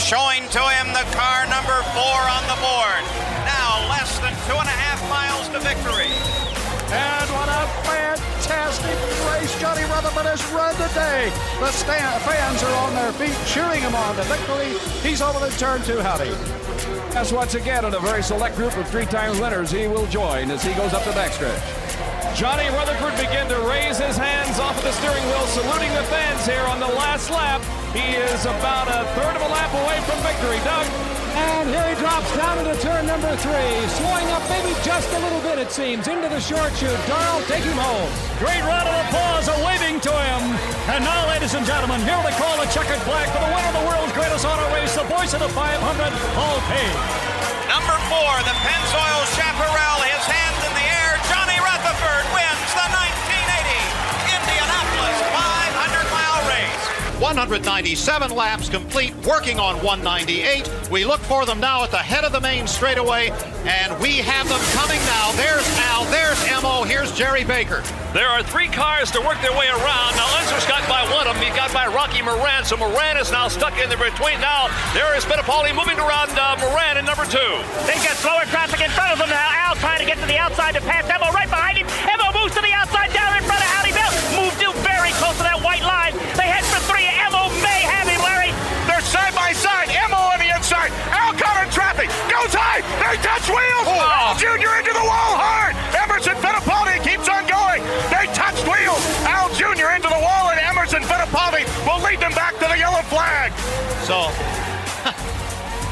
showing to him the car number 4 on the board. Now less than 2.5 miles to victory. And what a fantastic race Johnny Rutherford has run today. The fans are on their feet cheering him on to victory. He's over the turn 2, Howdy. As once again, in a very select group of 3-time winners, he will join as he goes up the backstretch. Johnny Rutherford began to raise his hands off of the steering wheel, saluting the fans here on the last lap. He is about a third of a lap away from victory. Doug? And here he drops down into turn number 3, slowing up maybe just a little bit, it seems, into the short chute. Darrell, take him home. Great round of applause are waving to him. And now, ladies and gentlemen, here to call the checkered flag for the winner of the world's greatest auto race, the voice of the 500, Paul Page. Number 4, the Pennzoil Chaparral, his hands in the air. Johnny Rutherford wins the 1980 Indianapolis 500-mile race. 197 laps complete, working on 198. We look for them now at the head of the main straightaway, and we have them coming now. There's Al, there's Mo, here's Jerry Baker. There are 3 cars to work their way around. Now, Unser's got by one of them. He got by Rocky Moran, so Moran is now stuck in the between. Now, there is Fittipaldi moving around Moran in number 2. They got slower traffic in front of them now. Al trying to get to the outside to pass Emo right behind him. Emo moves to the outside down in front of Howdy Bell. Moved to very close to that white line. They head for 3. Emo may have him, Larry. They're side by side. Emo on the inside. Al caught in traffic. Goes high. They touch wheels. Al Jr. into the wall hard. Emerson Fittipaldi keeps on going. They touched wheels. Al Jr. into the wall, and Emerson Fittipaldi will lead them back to the yellow flag. So,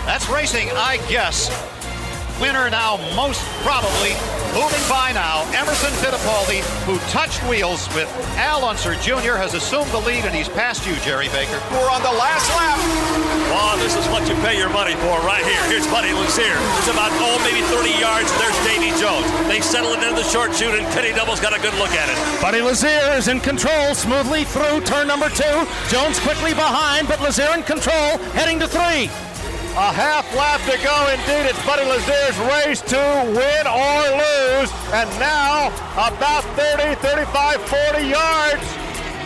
that's racing, I guess. Winner now, most probably, moving by now, Emerson Fittipaldi, who touched wheels with Al Unser Jr., has assumed the lead, and he's passed you, Jerry Baker. We're on the last lap. Wow, this is what you pay your money for right here. Here's Buddy Lazier. It's about, maybe 30 yards, and there's Davy Jones. They settle it into the short chute, and Kenny Double's got a good look at it. Buddy Lazier is in control, smoothly through turn number 2. Jones quickly behind, but Lazier in control, heading to 3. A half lap to go indeed. It's Buddy Lazier's race to win or lose. And now about 30, 35, 40 yards.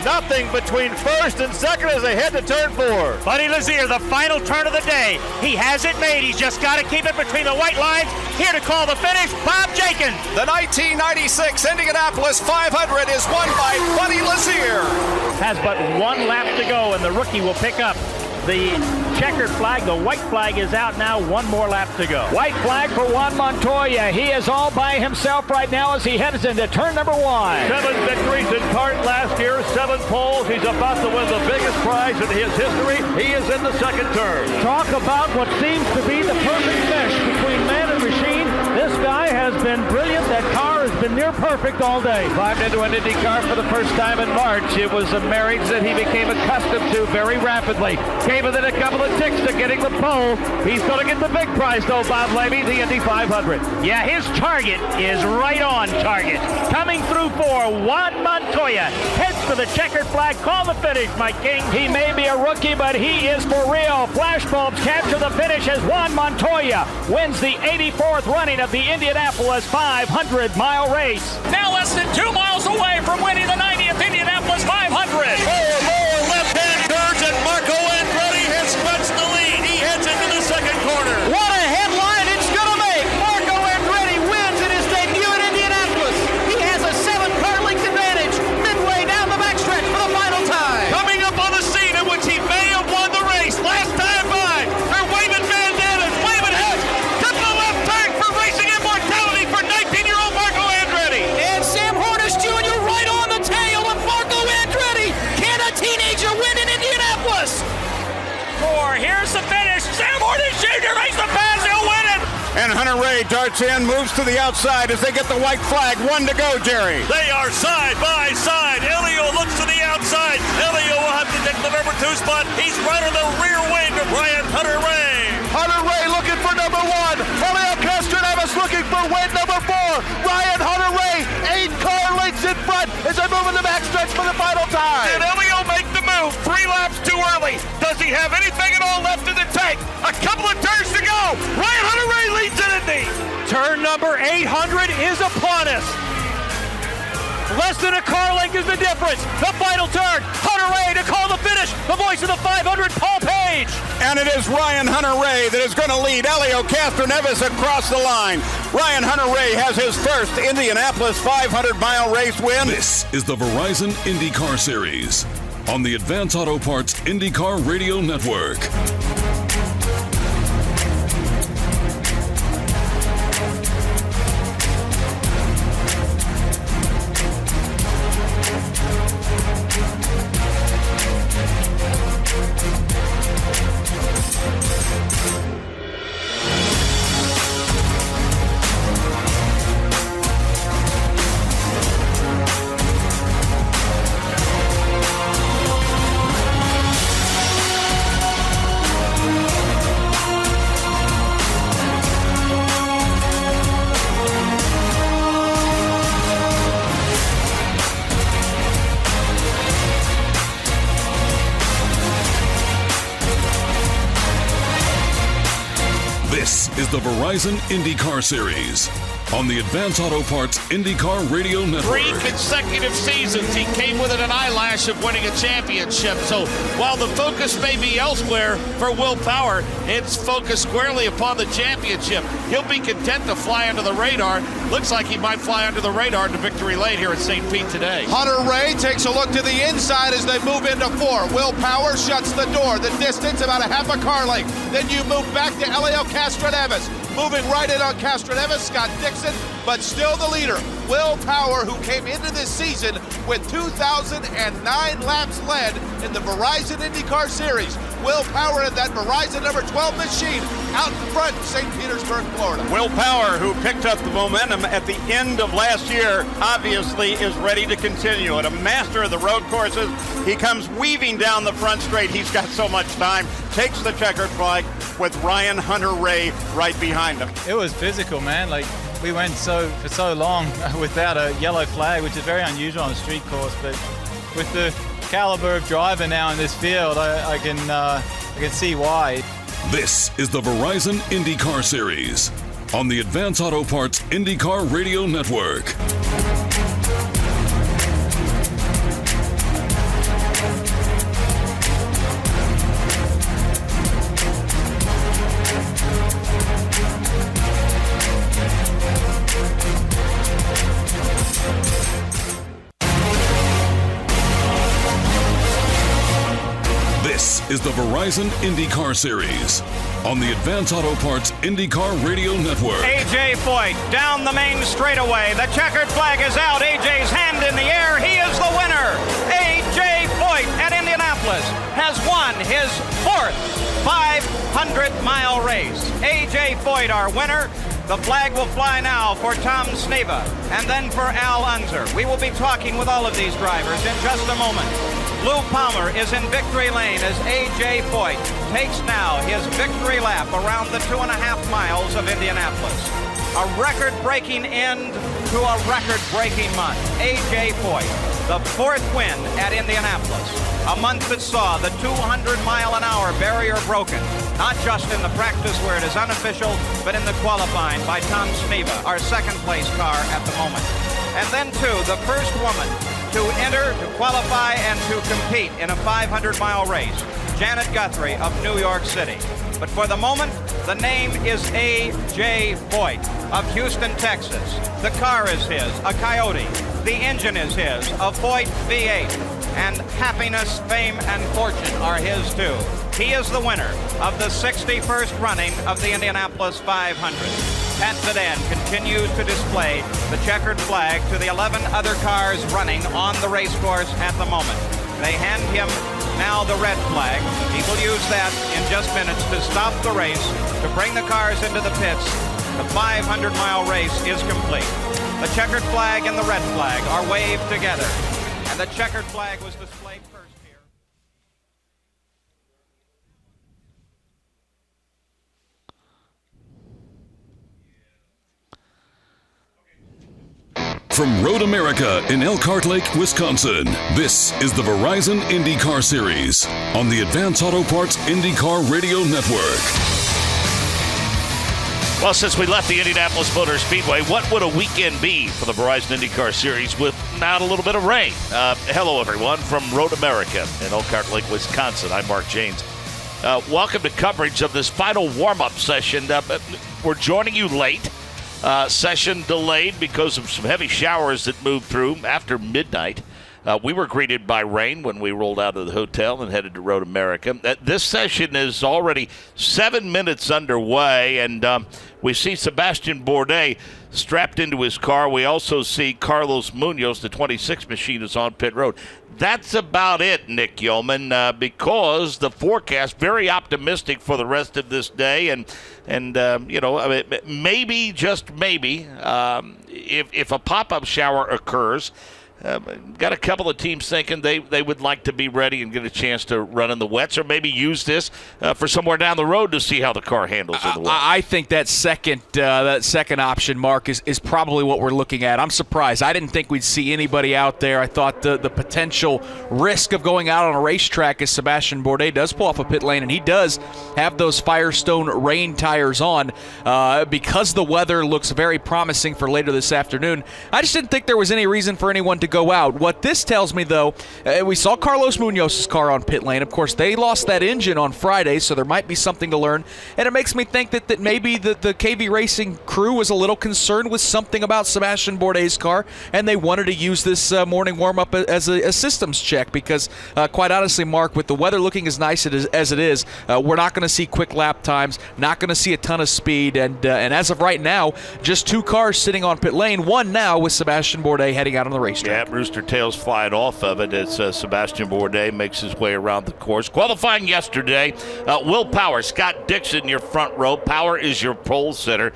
Nothing between first and second as they head to turn 4. Buddy Lazier, the final turn of the day. He has it made. He's just got to keep it between the white lines. Here to call the finish, Bob Jenkins. The 1996 Indianapolis 500 is won by Buddy Lazier. Has but 1 lap to go, and the rookie will pick up the checkered flag. The white flag is out now. 1 more lap to go. White flag for Juan Montoya. He is all by himself right now as he heads into turn number 1. 7 victories in kart last year, 7 poles. He's about to win the biggest prize in his history. He is in the second turn. Talk about what seems to be the perfect mesh between man and machine. This guy has been brilliant. That car has been near perfect all day. Climbed into an IndyCar for the first time in March. It was a marriage that he became accustomed to very rapidly. Gave it a couple of ticks to getting the pole. He's going to get the big prize, though, Bob Levy, the Indy 500. Yeah, his target is right on target. Coming through for Juan Montoya. Heads for the checkered flag. Call the finish, Mike King. He may be a rookie, but he is for real. Flashbulbs capture the finish as Juan Montoya wins the 84th running of the Indianapolis 500-mile race. Now less than 2 miles away from winning the 90th Indianapolis 500. More left-hand turns, and Marco Andretti has stretched the lead. He heads into the second corner. What a headline it's going to make. Marco Andretti wins in his debut in Indianapolis. He has a 7-car length advantage midway down the backstretch for the final time. Coming up on the scene in which he may have won the race last time by. They're waving bandanas, waving heads. To the left turn for racing immortality for 19-year-old Marco Andretti. And Sam Hornish Jr. right on the tail of Marco Andretti. Can a teenager win in Indianapolis? Here's the finish. Sam Hornish Jr. makes the pass. He'll win it. And Hunter Ray darts in, moves to the outside as they get the white flag. 1 to go, Jerry. They are side by side. Elio looks to the outside. Elio will have to take the number 2 spot. He's right on the rear wing of Brian Hunter Ray. Hunter Ray looking for number 1. Elio Castroneves looking for win number 4. Ryan Hunter Ray, 8 car lengths in front as they move in the backstretch for the final time. Did Elio make the move 3 laps too early? Does he have anything at all left in the tank? A couple of turns to go. Ryan Hunter Ray leads in Indy. Turn number 800 is upon us. Less than a car length is the difference. The final turn. Hunter Ray to call the finish. The voice of the 500, Paul Page. And it is Ryan Hunter-Reay that is going to lead Helio Castroneves across the line. Ryan Hunter-Reay has his first Indianapolis 500-mile race win. This is the Verizon IndyCar Series on the Advance Auto Parts IndyCar Radio Network. This is the Verizon IndyCar Series on the Advance Auto Parts IndyCar Radio Network. 3 consecutive seasons, he came within an eyelash of winning a championship. So while the focus may be elsewhere for Will Power, it's focused squarely upon the championship. He'll be content to fly under the radar. Looks like he might fly under the radar to victory lane here at St. Pete today. Hunter-Reay takes a look to the inside as they move into 4. Will Power shuts the door. The distance about a half a car length. Then you move back to Helio Castroneves. Moving right in on Castroneves, Scott Dixon, but still the leader. Will Power, who came into this season with 2,009 laps led in the Verizon IndyCar Series. Will Power in that Verizon number 12 machine out in front in St. Petersburg, Florida. Will Power, who picked up the momentum at the end of last year, obviously is ready to continue. And a master of the road courses, he comes weaving down the front straight. He's got so much time. Takes the checkered flag with Ryan Hunter-Reay right behind him. It was physical, man. Like, we went for so long without a yellow flag, which is very unusual on a street course. But with the caliber of driver now in this field, I can see why. This is the Verizon IndyCar Series on the Advance Auto Parts IndyCar Radio Network. This is the Verizon IndyCar Series on the Advance Auto Parts IndyCar Radio Network. A.J. Foyt down the main straightaway. The checkered flag is out. A.J.'s hand in the air. He is the winner. A.J. Foyt at Indianapolis has won his 4th 500-mile race. A.J. Foyt, our winner. The flag will fly now for Tom Sneva and then for Al Unser. We will be talking with all of these drivers in just a moment. Lou Palmer is in victory lane as A.J. Foyt takes now his victory lap around the 2.5 miles of Indianapolis. A record-breaking end to a record-breaking month. A.J. Foyt, the 4th win at Indianapolis. A month that saw the 200-mile-an-hour barrier broken, not just in the practice where it is unofficial, but in the qualifying by Tom Sneva, our second-place car at the moment. And then, too, the first woman to enter, to qualify, and to compete in a 500-mile race, Janet Guthrie of New York City. But for the moment, the name is A.J. Foyt of Houston, Texas. The car is his, a Coyote. The engine is his, a Foyt V8. And happiness, fame, and fortune are his, too. He is the winner of the 61st running of the Indianapolis 500. Pat Sedan continues to display the checkered flag to the 11 other cars running on the race course at the moment. They hand him now the red flag. He will use that in just minutes to stop the race, to bring the cars into the pits. The 500-mile race is complete. The checkered flag and the red flag are waved together, and the checkered flag was displayed first here. From Road America in Elkhart Lake, Wisconsin, this is the Verizon IndyCar Series on the Advance Auto Parts IndyCar Radio Network. Well, since we left the Indianapolis Motor Speedway, what would a weekend be for the Verizon IndyCar Series with out a little bit of rain. Hello, everyone, from Road America in Elkhart Lake, Wisconsin. I'm Mark Janes. Welcome to coverage of this final warm-up session. We're joining you late. Session delayed because of some heavy showers that moved through after midnight. We were greeted by rain when we rolled out of the hotel and headed to Road America. This session is already 7 minutes underway, and we see Sebastian Bourdais strapped into his car. We also see Carlos Munoz, the 26 machine, is on pit road. That's about it, Nick Yeoman, because the forecast very optimistic for the rest of this day, and maybe, just maybe, if a pop-up shower occurs. Got a couple of teams thinking they would like to be ready and get a chance to run in the wets, or maybe use this for somewhere down the road to see how the car handles in the wet. I think that second option, Mark, is probably what we're looking at. I'm surprised. I didn't think we'd see anybody out there. I thought the potential risk of going out on a racetrack is Sebastian Bourdais does pull off a pit lane, and he does have those Firestone rain tires on because the weather looks very promising for later this afternoon. I just didn't think there was any reason for anyone to go out. What this tells me, though, we saw Carlos Munoz's car on pit lane. Of course, they lost that engine on Friday, so there might be something to learn. And it makes me think that maybe the KV Racing crew was a little concerned with something about Sebastian Bourdais' car, and they wanted to use this morning warm-up as a systems check because, quite honestly, Mark, with the weather looking as nice as it is, we're not going to see quick lap times, not going to see a ton of speed, and as of right now, just 2 cars sitting on pit lane, one now with Sebastian Bourdais heading out on the racetrack. Yeah, rooster tails flying off of it as Sebastian Bourdais makes his way around the course. Qualifying yesterday, Will Power, Scott Dixon, your front row. Power is your pole sitter.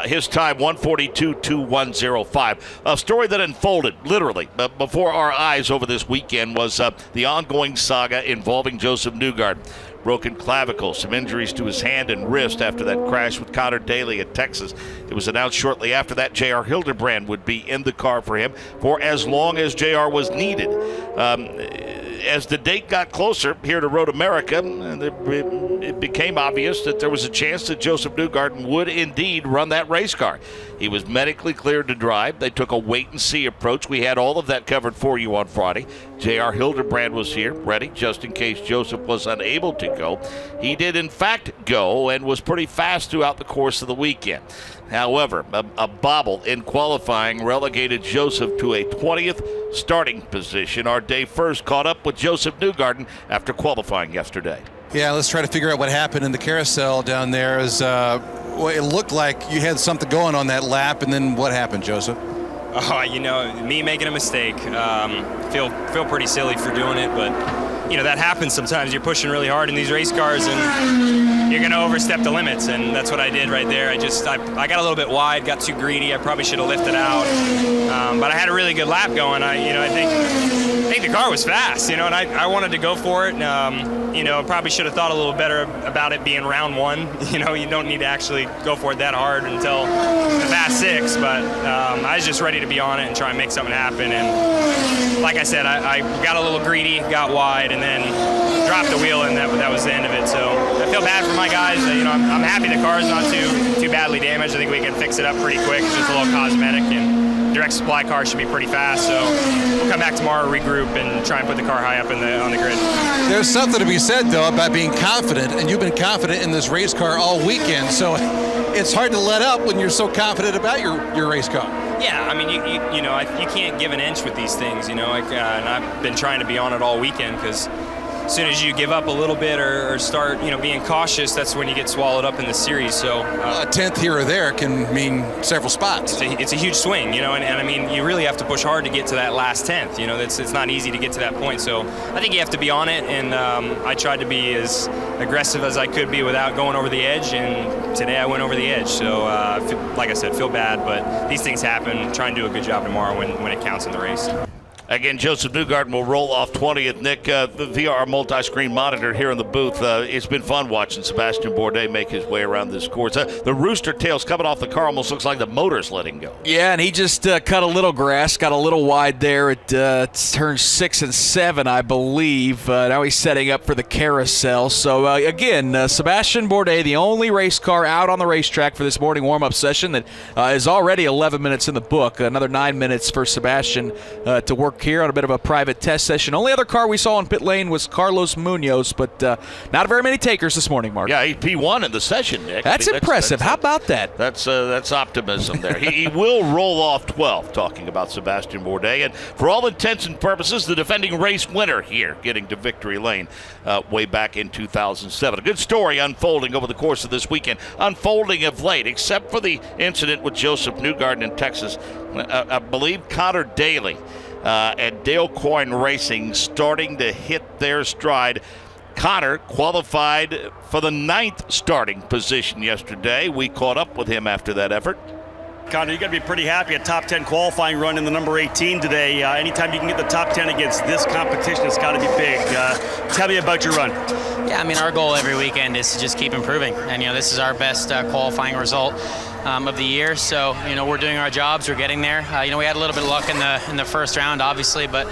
His time, 1:42.2105. A story that unfolded literally before our eyes over this weekend was the ongoing saga involving Joseph Newgarden. Broken clavicle, some injuries to his hand and wrist after that crash with Connor Daly at Texas. It was announced shortly after that J.R. Hildebrand would be in the car for him for as long as J.R. was needed. As the date got closer here to Road America, it became obvious that there was a chance that Joseph Newgarden would indeed run that race car. He was medically cleared to drive. They took a wait-and-see approach. We had all of that covered for you on Friday. J.R. Hildebrand was here, ready, just in case Joseph was unable to go. He did, in fact, go and was pretty fast throughout the course of the weekend. However, a bobble in qualifying relegated Joseph to a 20th starting position. Our day first caught up with Joseph Newgarden after qualifying yesterday. Yeah, let's try to figure out what happened in the carousel down there. It looked like you had something going on that lap, and then what happened, Joseph? Oh, me making a mistake. Feel pretty silly for doing it, but that happens sometimes. You're pushing really hard in these race cars, and you're going to overstep the limits, and that's what I did right there. I got a little bit wide, got too greedy. I probably should have lifted out, but I had a really good lap going. I think the car was fast, and I wanted to go for it. Probably should have thought a little better about it being round one. You don't need to actually go for it that hard until the fast 6, but I was just ready to be on it and try and make something happen. And like I said, I got a little greedy, got wide, and then dropped the wheel, and that was the end of it. So I feel bad for my guys. I'm happy the car is not too badly damaged. I think we can fix it up pretty quick. It's just a little cosmetic, and direct supply car should be pretty fast. So we'll come back tomorrow, regroup, and try and put the car high up on the grid. There's something to be said, though, about being confident, and you've been confident in this race car all weekend. So it's hard to let up when you're so confident about your race car. Yeah, you can't give an inch with these things, and I've been trying to be on it all weekend because as soon as you give up a little bit or start, being cautious, that's when you get swallowed up in the series. So a 10th here or there can mean several spots. It's a huge swing, and you really have to push hard to get to that last 10th. It's not easy to get to that point. So I think you have to be on it, and I tried to be as aggressive as I could be without going over the edge, and today I went over the edge. So like I said, feel bad, but these things happen. Try and do a good job tomorrow when it counts in the race. Again, Joseph Newgarden will roll off 20th. Nick, via our multi-screen monitor here in the booth, it's been fun watching Sebastian Bourdais make his way around this course. The rooster tails coming off the car almost looks like the motor's letting go. Yeah, and he just cut a little grass, got a little wide there at turns 6 and 7, I believe. Now he's setting up for the carousel. So, again, Sebastian Bourdais, the only race car out on the racetrack for this morning warm-up session that is already 11 minutes in the book. Another 9 minutes for Sebastian to work here on a bit of a private test session. Only other car we saw in pit lane was Carlos Munoz, but not very many takers this morning, Mark. Yeah, he won in the session, Nick. That's impressive. How about that? That's optimism there. he will roll off 12, talking about Sebastian Bourdais. And for all intents and purposes, the defending race winner here, getting to victory lane way back in 2007. A good story unfolding over the course of this weekend, unfolding of late, except for the incident with Joseph Newgarden in Texas. I believe Connor Daly and Dale Coyne Racing starting to hit their stride. Connor qualified for the 9th starting position yesterday. We caught up with him after that effort. Connor, you got to be pretty happy. A top 10 qualifying run in the number 18 today. Anytime you can get the top 10 against this competition, it's got to be big. Tell me about your run. Yeah, I mean, our goal every weekend is to just keep improving. And, this is our best qualifying result of the year. So, we're doing our jobs. We're getting there. We had a little bit of luck in the first round, obviously, but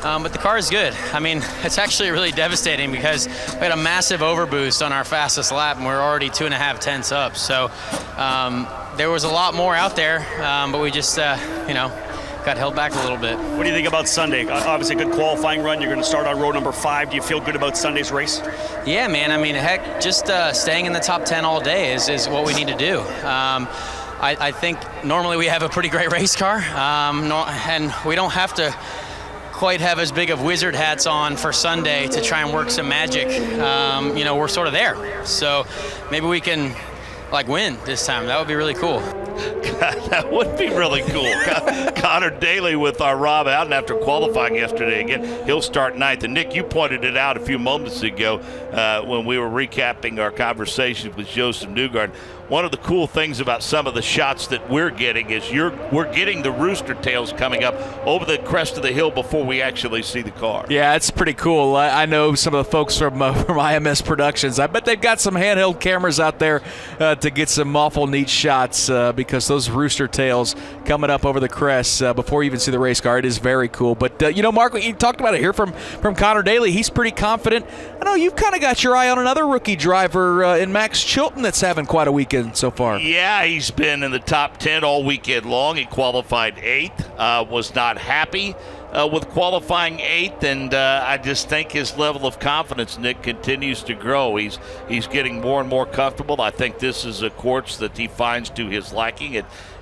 the car is good. I mean, it's actually really devastating because we had a massive overboost on our fastest lap, and we're already 2.5 tenths up. So there was a lot more out there, but we just, got held back a little bit. What do you think about Sunday? Obviously, a good qualifying run. You're going to start on row number 5. Do you feel good about Sunday's race? Yeah, man. I mean, heck, just staying in the top 10 all day is what we need to do. I think normally we have a pretty great race car, and we don't have to quite have as big of wizard hats on for Sunday to try and work some magic. We're sort of there. So maybe we can win this time. That would be really cool. That would be really cool. Connor Daly with our Rob Howden after qualifying yesterday. Again, he'll start 9th. And Nick, you pointed it out a few moments ago when we were recapping our conversation with Joseph Newgarden. One of the cool things about some of the shots that we're getting is we're getting the rooster tails coming up over the crest of the hill before we actually see the car. Yeah, it's pretty cool. I know some of the folks from IMS Productions. I bet they've got some handheld cameras out there to get some awful neat shots because those rooster tails coming up over the crest before you even see the race car, it is very cool. But, Mark, you talked about it here from Connor Daly. He's pretty confident. I know you've kind of got your eye on another rookie driver in Max Chilton that's having quite a weekend so far. Yeah, he's been in the top 10 all weekend long. He qualified 8th, was not happy with qualifying 8th, and I just think his level of confidence, Nick, continues to grow. He's getting more and more comfortable. I think this is a course that he finds to his liking.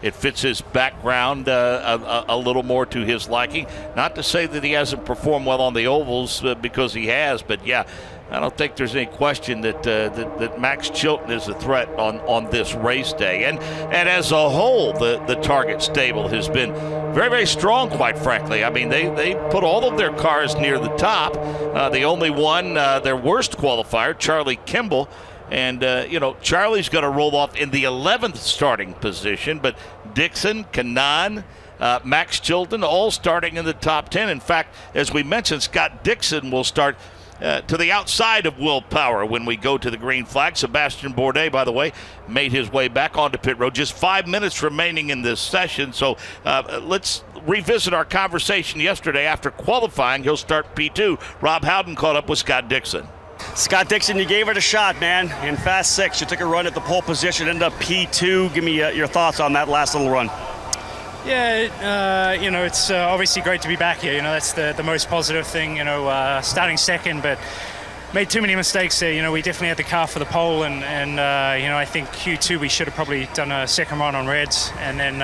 It fits his background a little more to his liking. Not to say that he hasn't performed well on the ovals because he has, but yeah, I don't think there's any question that Max Chilton is a threat on this race day. And as a whole, the Target stable has been very, very strong, quite frankly. I mean, they put all of their cars near the top. The only one, their worst qualifier, Charlie Kimball. And, Charlie's going to roll off in the 11th starting position. But Dixon, Kanaan, Max Chilton, all starting in the top 10. In fact, as we mentioned, Scott Dixon will start to the outside of Will Power when we go to the green flag. Sebastian Bourdais, by the way, made his way back onto pit road. Just 5 minutes remaining in this session. So let's revisit our conversation yesterday. After qualifying, he'll start P2. Rob Howden caught up with Scott Dixon. Scott Dixon, you gave it a shot, man. In Fast 6, you took a run at the pole position, ended up P2. Give me your thoughts on that last little run. Yeah, it's obviously great to be back here. That's the most positive thing, starting second, but made too many mistakes there. We definitely had the car for the pole, and I think Q2 we should have probably done a second run on reds. And then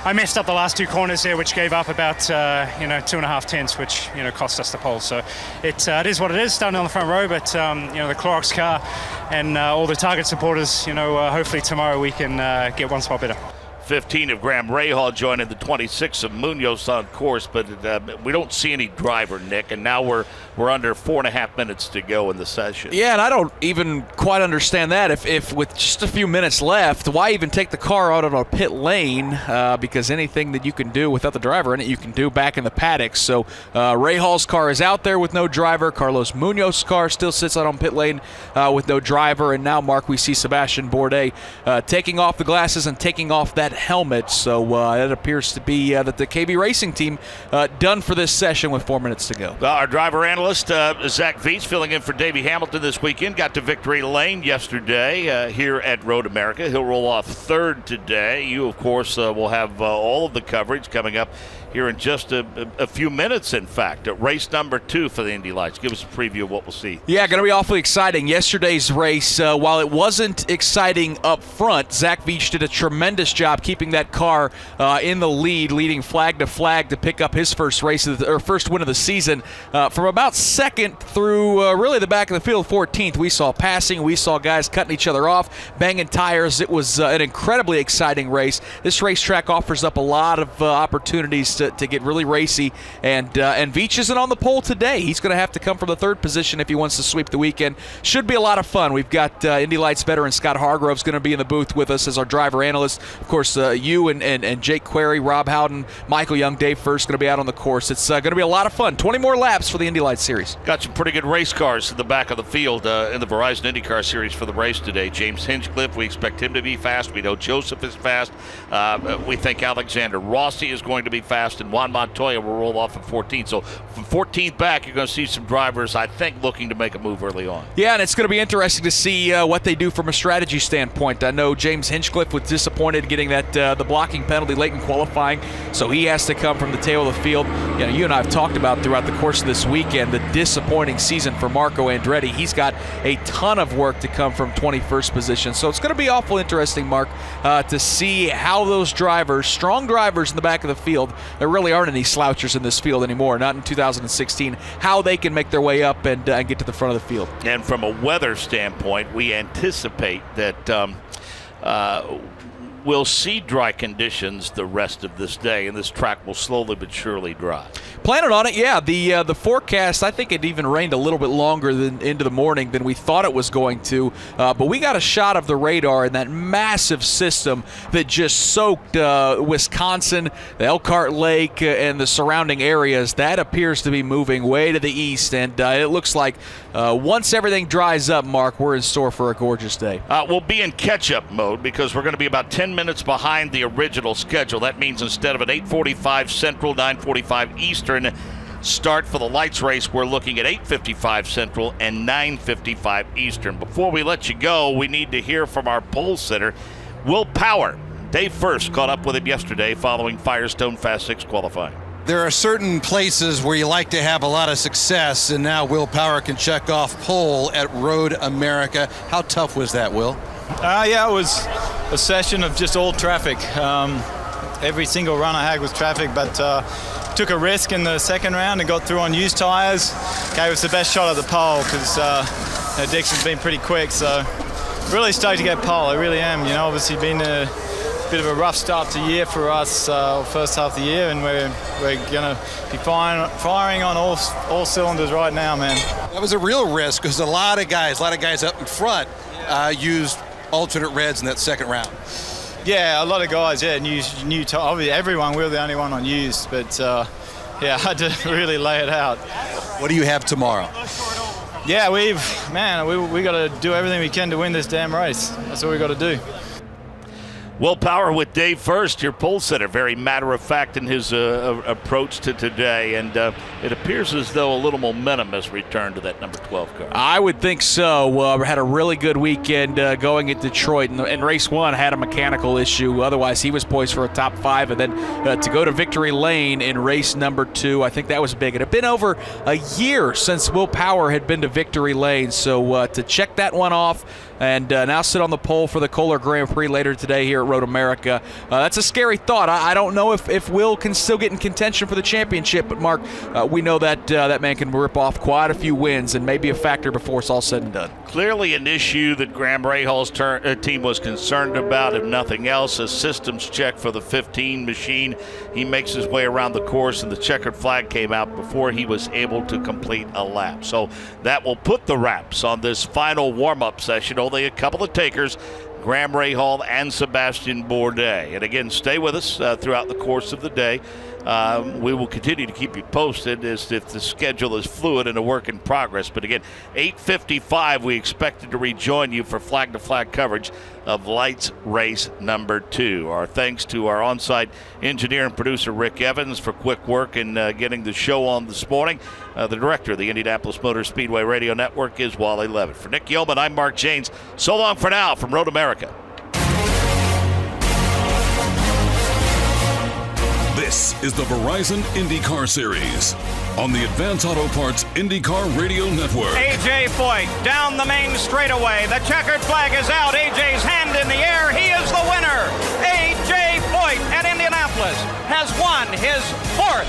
I messed up the last 2 corners there, which gave up about, 2.5 tenths, which, cost us the pole. So it is what it is, starting on the front row, but, the Clorox car and all the Target supporters, hopefully tomorrow we can get one spot better. 15 of Graham Rahal joining the 26 of Munoz on course, but we don't see any driver, Nick, and now we're under 4.5 minutes to go in the session. Yeah, and I don't even quite understand that. If with just a few minutes left, why even take the car out on a pit lane? Because anything that you can do without the driver in it, you can do back in the paddock. So Rahal's car is out there with no driver. Carlos Munoz's car still sits out on pit lane with no driver. And now, Mark, we see Sebastian Bourdais taking off the glasses and taking off that helmet. So it appears to be that the KB Racing team done for this session with 4 minutes to go. Our driver analyst, Zach Veach, filling in for Davey Hamilton this weekend, got to victory lane yesterday here at Road America. He'll roll off third today. You, of course, will have all of the coverage coming up here in just a few minutes, in fact. Race number 2 for the Indy Lights. Give us a preview of what we'll see. Yeah, going to be awfully exciting. Yesterday's race, while it wasn't exciting up front, Zach Veach did a tremendous job keeping that car in the lead, leading flag to flag to pick up his first race or first win of the season. From about second through really the back of the field, 14th, we saw passing. We saw guys cutting each other off, banging tires. It was an incredibly exciting race. This racetrack offers up a lot of opportunities to get really racy, and Veach isn't on the pole today. He's going to have to come from the third position if he wants to sweep the weekend. Should be a lot of fun. We've got Indy Lights veteran Scott Hargrove's going to be in the booth with us as our driver analyst. Of course, you and Jake Query, Rob Howden, Michael Young, Dave First going to be out on the course. It's going to be a lot of fun. 20 more laps for the Indy Lights Series. Got some pretty good race cars in the back of the field in the Verizon IndyCar Series for the race today. James Hinchcliffe, we expect him to be fast. We know Joseph is fast. We think Alexander Rossi is going to be fast, and Juan Montoya will roll off at 14th. So from 14th back, you're going to see some drivers, I think, looking to make a move early on. Yeah, and it's going to be interesting to see what they do from a strategy standpoint. I know James Hinchcliffe was disappointed getting that the blocking penalty late in qualifying, so he has to come from the tail of the field. You know, you and I have talked about throughout the course of this weekend the disappointing season for Marco Andretti. He's got a ton of work to come from 21st position, so it's going to be awful interesting, Mark, to see how those drivers, strong drivers in the back of the field, there really aren't any slouchers in this field anymore, not in 2016, how they can make their way up and get to the front of the field. And from a weather standpoint, we anticipate that we'll see dry conditions the rest of this day, and this track will slowly but surely dry. Planning on it, yeah. The forecast, I think it even rained a little bit longer than into the morning than we thought it was going to. But we got a shot of the radar in that massive system that just soaked Wisconsin, the Elkhart Lake, and the surrounding areas. That appears to be moving way to the east, and it looks like once everything dries up, Mark, we're in store for a gorgeous day. We'll be in catch-up mode because we're going to be about 10 minutes behind the original schedule. That means instead of an 8:45 Central, 9:45 Eastern start for the lights race, we're looking at 8:55 Central and 9:55 Eastern. Before we let you go, we need to hear from our pole sitter, Will Power. Dave First caught up with him yesterday following Firestone Fast 6 qualifying. There are certain places where you like to have a lot of success, and now Will Power can check off pole at Road America. How tough was that, Will? Yeah, it was a session of just all traffic. Every single run I had was traffic, but took a risk in the second round and got through on used tires. Gave us the best shot at the pole because Dixon's been pretty quick, so really stoked to get pole. I really am. You know, obviously been a bit of a rough start to year for us, first half of the year, and we're going to be firing on all cylinders right now, man. That was a real risk because a lot of guys up in front used alternate reds in that second round. Yeah, a lot of guys, new obviously everyone, we were the only one on used, but I had to really lay it out. What do you have tomorrow? Yeah, we got to do everything we can to win this damn race. That's what we got to do. Will Power with Dave First, your pole sitter, very matter-of-fact in his approach to today, and it appears as though a little momentum has returned to that number 12 car. I would think so. Had a really good weekend going at Detroit, and race 1 had a mechanical issue. Otherwise, he was poised for a top 5, and then to go to victory lane in race number 2, I think that was big. It had been over a year since Will Power had been to victory lane, so to check that one off, and now sit on the pole for the Kohler Grand Prix later today here at Road America. That's a scary thought. I don't know if Will can still get in contention for the championship, but Mark, we know that that man can rip off quite a few wins and maybe a factor before it's all said and done. Clearly an issue that Graham Rahal's team was concerned about, if nothing else. A systems check for the 15 machine. He makes his way around the course, and the checkered flag came out before he was able to complete a lap. So that will put the wraps on this final warm-up session. Only a couple of takers, Graham Rahal and Sebastian Bourdais. And again, stay with us throughout the course of the day. We will continue to keep you posted as if the schedule is fluid and a work in progress. But again, 8:55, we expected to rejoin you for flag-to-flag coverage of Lights Race number 2. Our thanks to our on-site engineer and producer, Rick Evans, for quick work in getting the show on this morning. The director of the Indianapolis Motor Speedway Radio Network is Wally Levitt. For Nick Yeoman, I'm Mark Janes. So long for now from Road America. This is the Verizon IndyCar Series on the Advance Auto Parts IndyCar Radio Network. A.J. Foyt down the main straightaway. The checkered flag is out. A.J.'s hand in the air. He is the winner. A.J. Foyt at Indianapolis has won his 4th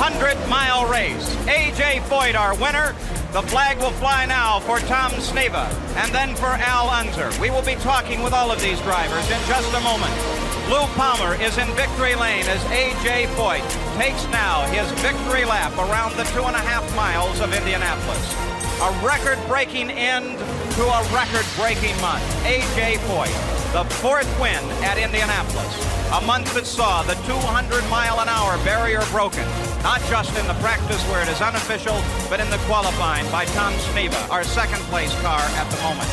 500-mile race. A.J. Foyt, our winner. The flag will fly now for Tom Sneva and then for Al Unser. We will be talking with all of these drivers in just a moment. Lou Palmer is in victory lane as A.J. Foyt takes now his victory lap around the 2.5 miles of Indianapolis. A record-breaking end to a record-breaking month. A.J. Foyt, the 4th win at Indianapolis. A month that saw the 200-mile-an-hour barrier broken, not just in the practice where it is unofficial, but in the qualifying by Tom Sneva, our second-place car at the moment.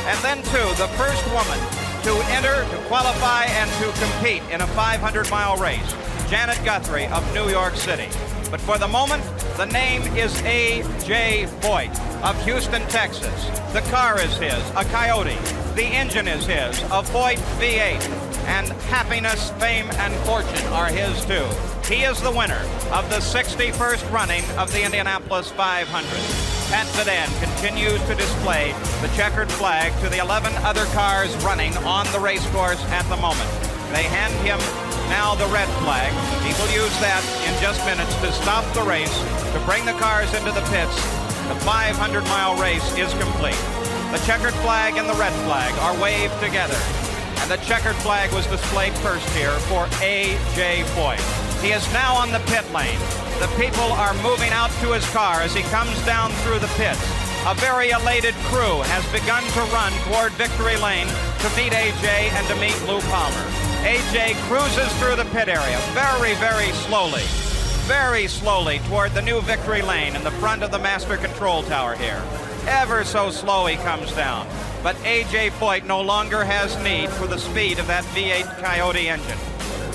And then, too, the first woman to enter, to qualify, and to compete in a 500-mile race, Janet Guthrie of New York City. But for the moment, the name is A.J. Foyt of Houston, Texas. The car is his, a Coyote. The engine is his, a Foyt V8. And happiness, fame, and fortune are his, too. He is the winner of the 61st running of the Indianapolis 500. Pat Sedan continues to display the checkered flag to the 11 other cars running on the race course at the moment. They hand him now the red flag. He will use that in just minutes to stop the race, to bring the cars into the pits. The 500-mile race is complete. The checkered flag and the red flag are waved together. And the checkered flag was displayed first here for A.J. Foyt. He is now on the pit lane. The people are moving out to his car as he comes down through the pits. A very elated crew has begun to run toward victory lane to meet A.J. and to meet Lou Palmer. A.J. cruises through the pit area very, very slowly toward the new victory lane in the front of the master control tower here. Ever so slow he comes down. But A.J. Foyt no longer has need for the speed of that V8 Coyote engine.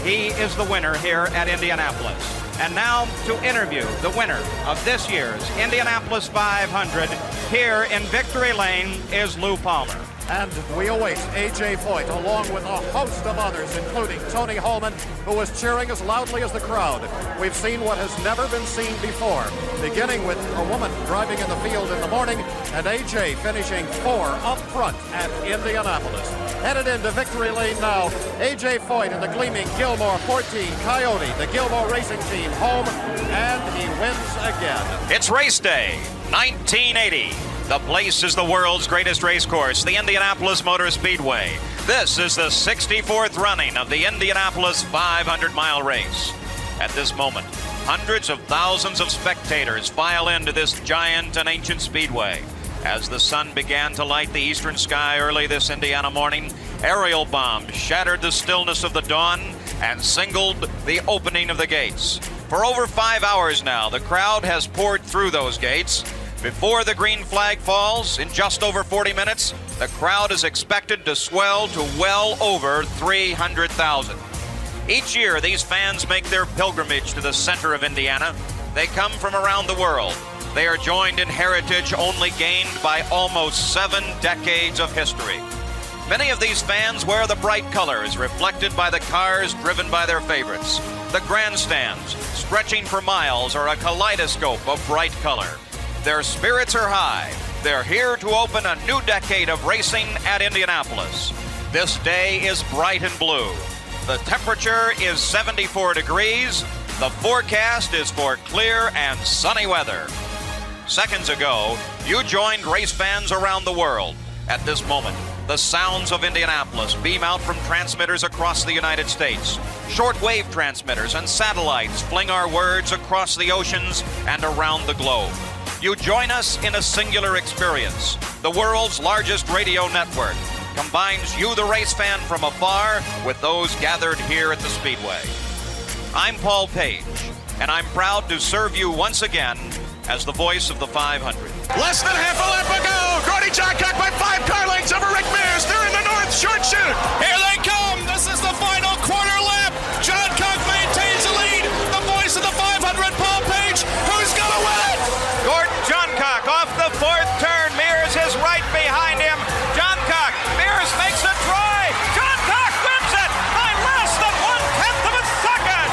He is the winner here at Indianapolis. And now to interview the winner of this year's Indianapolis 500 here in victory lane is Lou Palmer. And we await A.J. Foyt along with a host of others, including Tony Holman, who was cheering as loudly as the crowd. We've seen what has never been seen before, beginning with a woman driving in the field in the morning and A.J. finishing 4 up front at Indianapolis. Headed into victory lane now, A.J. Foyt in the gleaming Gilmore 14 Coyote, the Gilmore Racing Team home, and he wins again. It's race day, 1980. The place is the world's greatest race course, the Indianapolis Motor Speedway. This is the 64th running of the Indianapolis 500-mile race. At this moment, hundreds of thousands of spectators file into this giant and ancient speedway. As the sun began to light the eastern sky early this Indiana morning, aerial bombs shattered the stillness of the dawn and signaled the opening of the gates. For over 5 hours now, the crowd has poured through those gates. Before the green flag falls, in just over 40 minutes, the crowd is expected to swell to well over 300,000. Each year, these fans make their pilgrimage to the center of Indiana. They come from around the world. They are joined in heritage only gained by almost 7 decades of history. Many of these fans wear the bright colors reflected by the cars driven by their favorites. The grandstands, stretching for miles, are a kaleidoscope of bright color. Their spirits are high. They're here to open a new decade of racing at Indianapolis. This day is bright and blue. The temperature is 74 degrees. The forecast is for clear and sunny weather. Seconds ago, you joined race fans around the world. At this moment, the sounds of Indianapolis beam out from transmitters across the United States. Shortwave transmitters and satellites fling our words across the oceans and around the globe. You join us in a singular experience. The world's largest radio network combines you, the race fan from afar, with those gathered here at the Speedway. I'm Paul Page, and I'm proud to serve you once again as the voice of the 500. Less than half a lap ago. Gordy Johncock by 5 car lengths over Rick Mears. They're in the north short chute. Here they come. This is the final quarter lap. Johncock maintains the lead. The voice of the 500, Paul Page. Who's going to win it? Gordon Johncock off the fourth turn. Mears is right behind him. Johncock. Mears makes a try. Johncock wins it by less than 1/10 of a second.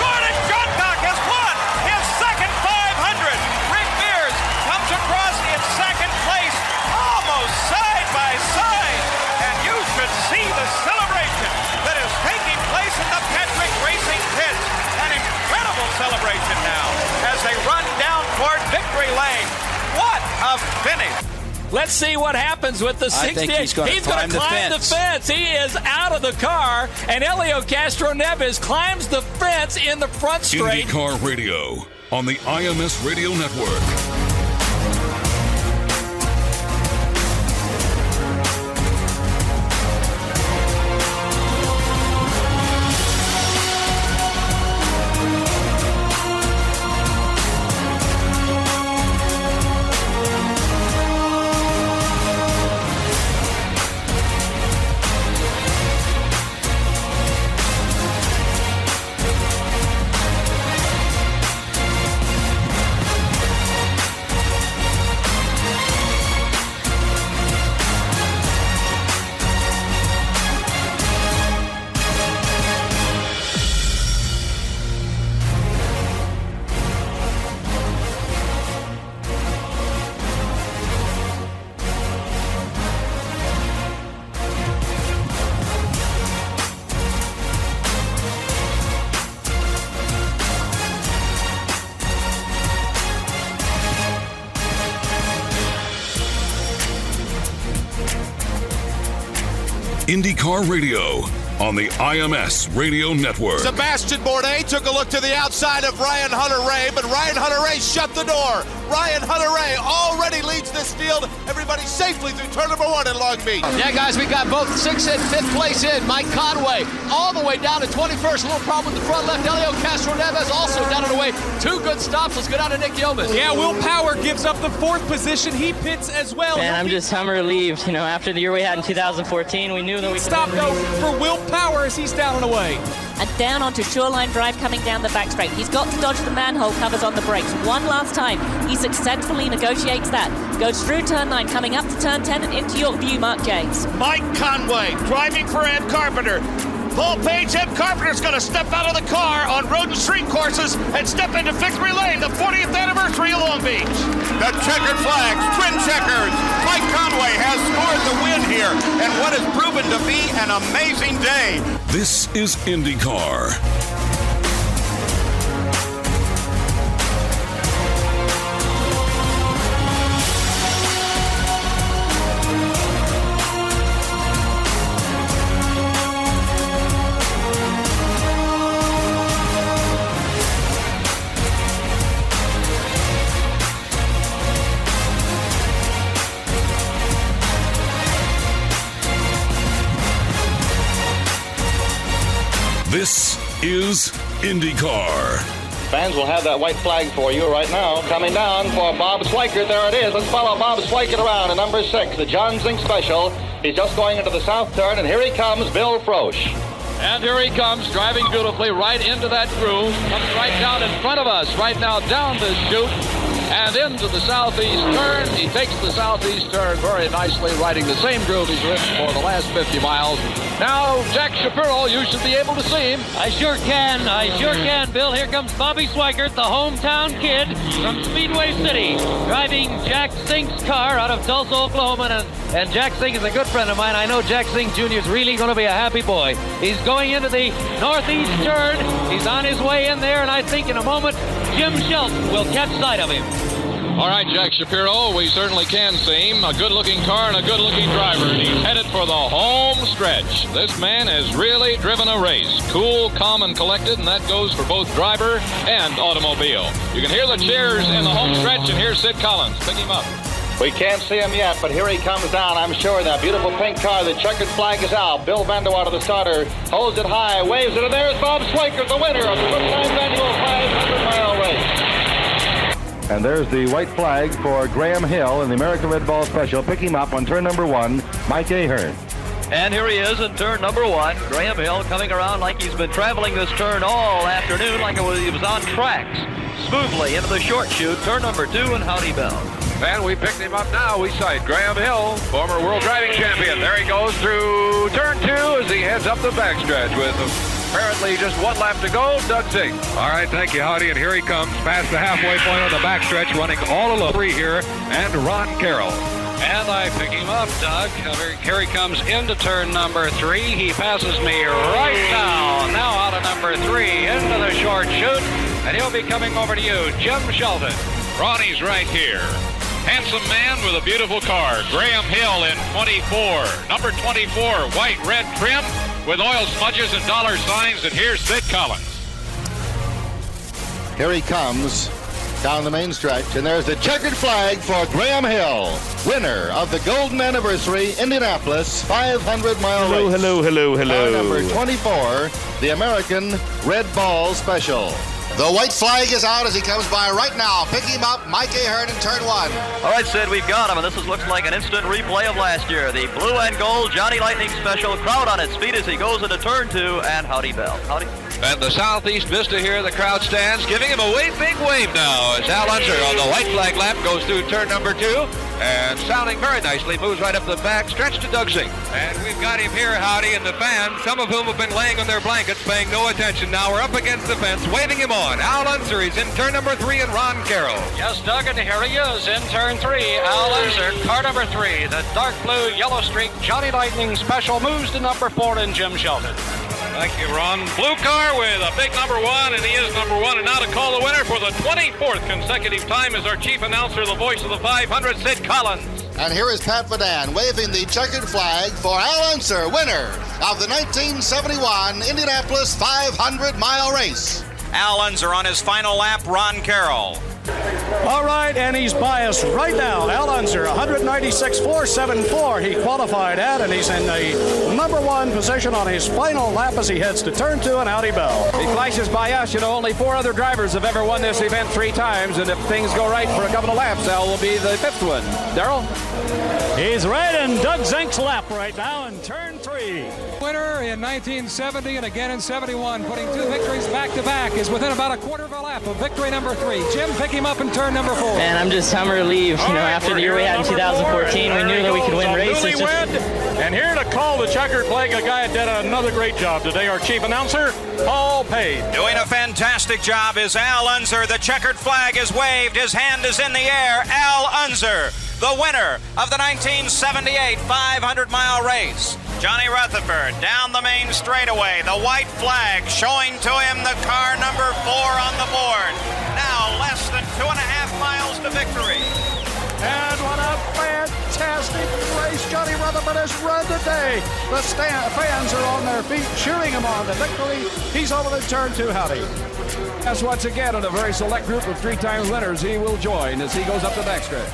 Gordon Johncock has won his second 500. Rick Mears comes across in second place, almost side by side. And you should see the celebration that is taking place in the Patrick Racing pit. An incredible celebration now as they run down toward victory lane. What a finish! Let's see what happens with the 68. He's going to climb the fence. He is out of the car, and Helio Castroneves climbs the fence in the front straight. IndyCar Radio on the IMS Radio Network. IndyCar Radio on the IMS Radio Network. Sebastian Bourdais took a look to the outside of Ryan Hunter-Reay, but Ryan Hunter-Reay shut the door. Ryan Hunter-Reay already leads this field. Everybody safely through turn number 1 in Long Beach. Yeah, guys, we got both 6th and 5th place in. Mike Conway all the way down to 21st. A little problem with the front left. Helio Castroneves also down and away. 2 good stops. Let's go down to Nick Yeoman. Yeah, Will Power gives up the 4th position. He pits as well. Man, I'm just relieved. After the year we had in 2014, we knew that we could stop though for Will Power as he's down and away. And down onto Shoreline Drive coming down the back straight. He's got to dodge the manhole covers on the brakes one last time. He successfully negotiates that. Goes through turn 9, coming up to turn 10 and into your view, Mark James. Mike Conway driving for Ed Carpenter. Paul Page, Ed Carpenter's going to step out of the car on road and street courses and step into victory lane, the 40th anniversary of Long Beach. The checkered flags, twin checkers. Mike Conway has scored the win here, and what has proven to be an amazing day. This is IndyCar. This is IndyCar. Fans will have that white flag for you right now. Coming down for Bob Schweikert. There it is. Let's follow Bob Schweikert around in number 6, the John Zink Special. He's just going into the south turn, and here he comes, Bill Frosch. And here he comes, driving beautifully right into that groove. Comes right down in front of us, right now down the chute. and into the southeast turn. He takes the southeast turn very nicely, riding the same groove he's ridden for the last 50 miles. Now, Jack Shapiro, you should be able to see him. I sure can, Bill. Here comes Bobby Swikert, the hometown kid from Speedway City, driving Jack Sink's car out of Tulsa, Oklahoma. And Jack Sink is a good friend of mine. I know Jack Sink Jr. is really going to be a happy boy. He's going into the northeast turn. He's on his way in there, and I think in a moment, Jim Shelton will catch sight of him. All right, Jack Shapiro, we certainly can see him. A good-looking car and a good-looking driver, and he's headed for the home stretch. This man has really driven a race. Cool, calm, and collected, and that goes for both driver and automobile. You can hear the cheers in the home stretch, and here's Sid Collins. Pick him up. We can't see him yet, but here he comes down, I'm sure. That beautiful pink car, the checkered flag is out. Bill Vanderwater, the starter, holds it high, waves it, and there's Bob Swikert, the winner of the Quick-Time Annual 500-mile race. And there's the white flag for Graham Hill in the American Red Ball Special. Pick him up on turn number 1, Mike Ahern. And here he is in turn number 1. Graham Hill coming around like he's been traveling this turn all afternoon, like he was on tracks. Smoothly into the short chute, turn number 2, and Howdy Bell. And we picked him up now. We sight Graham Hill, former world driving champion. There he goes through turn 2 as he heads up the backstretch with apparently just one lap to go. Doug Zink. All right, thank you, Howdy. And here he comes past the halfway point on the backstretch, running all alone. 3 here, and Ron Carroll. And I pick him up, Doug. Here he comes into turn number 3. He passes me right now. Now out of number 3 into the short chute. And he'll be coming over to you, Jim Shelton. Ronnie's right here. Handsome man with a beautiful car. Graham Hill in 24. Number 24, white-red trim with oil smudges and dollar signs. And here's Sid Collins. Here he comes down the main stretch, and there's the checkered flag for Graham Hill, winner of the Golden Anniversary Indianapolis 500-mile race. Hello. Car number 24, the American Red Ball Special. The white flag is out as he comes by right now. Pick him up, Mike Ahern in turn 1. All right, Sid, we've got him, and this looks like an instant replay of last year. The blue and gold Johnny Lightning Special, crowd on its feet as he goes into turn 2, and Howdy Bell. Howdy. And the southeast vista here, the crowd stands, giving him a big wave now as Al Unser on the white flag lap goes through turn number 2, and sounding very nicely, moves right up the back stretch to Doug Zink. And we've got him here, Howdy, and the fans, some of whom have been laying on their blankets, paying no attention. Now we're up against the fence, waving him on. Al Unser is in turn number 3, and Ron Carroll. Yes, Doug, and here he is in turn 3. Al Unser, car number 3. The dark blue, yellow streak, Johnny Lightning Special moves to number 4, and Jim Shelton. Thank you, Ron. Blue car with a big number 1, and he is number 1. And now to call the winner for the 24th consecutive time is our chief announcer, the voice of the 500, Sid Collins. And here is Pat Vadan waving the checkered flag for Al Unser, winner of the 1971 Indianapolis 500-mile race. Al Unser on his final lap, Ron Carroll. All right, and he's by us right now. Al Unser, 196.474 he qualified at, and he's in the number 1 position on his final lap as he heads to turn 2 and Howdy Bell. He flashes by us. You know, only 4 other drivers have ever won this event 3 times, and if things go right for a couple of laps, Al will be the 5th one. Darrell? He's right in Doug Zink's lap right now in turn 3. Winner in 1970 and again in 71, putting 2 victories back-to-back, is within about a quarter of a lap of victory number 3. Jim, pick him up in turn number 4. Man, I'm relieved. You know, after the year we had in 2014, we knew that we could win races. And here to call the checkered flag, a guy that did another great job today, our chief announcer, Paul Page. Doing a fantastic job is Al Unser. The checkered flag is waved. His hand is in the air. Al Unser, the winner of the 1978 500-mile race. Johnny Rutherford down the main straightaway. The white flag showing to him the car number 4 on the board. Now less than 2.5 miles to victory. And what a fantastic race Johnny Rutherford has run today. The fans are on their feet cheering him on to victory. He's over to turn 2, Howdy. Yes, once again, in a very select group of 3-time winners, he will join as he goes up the backstretch.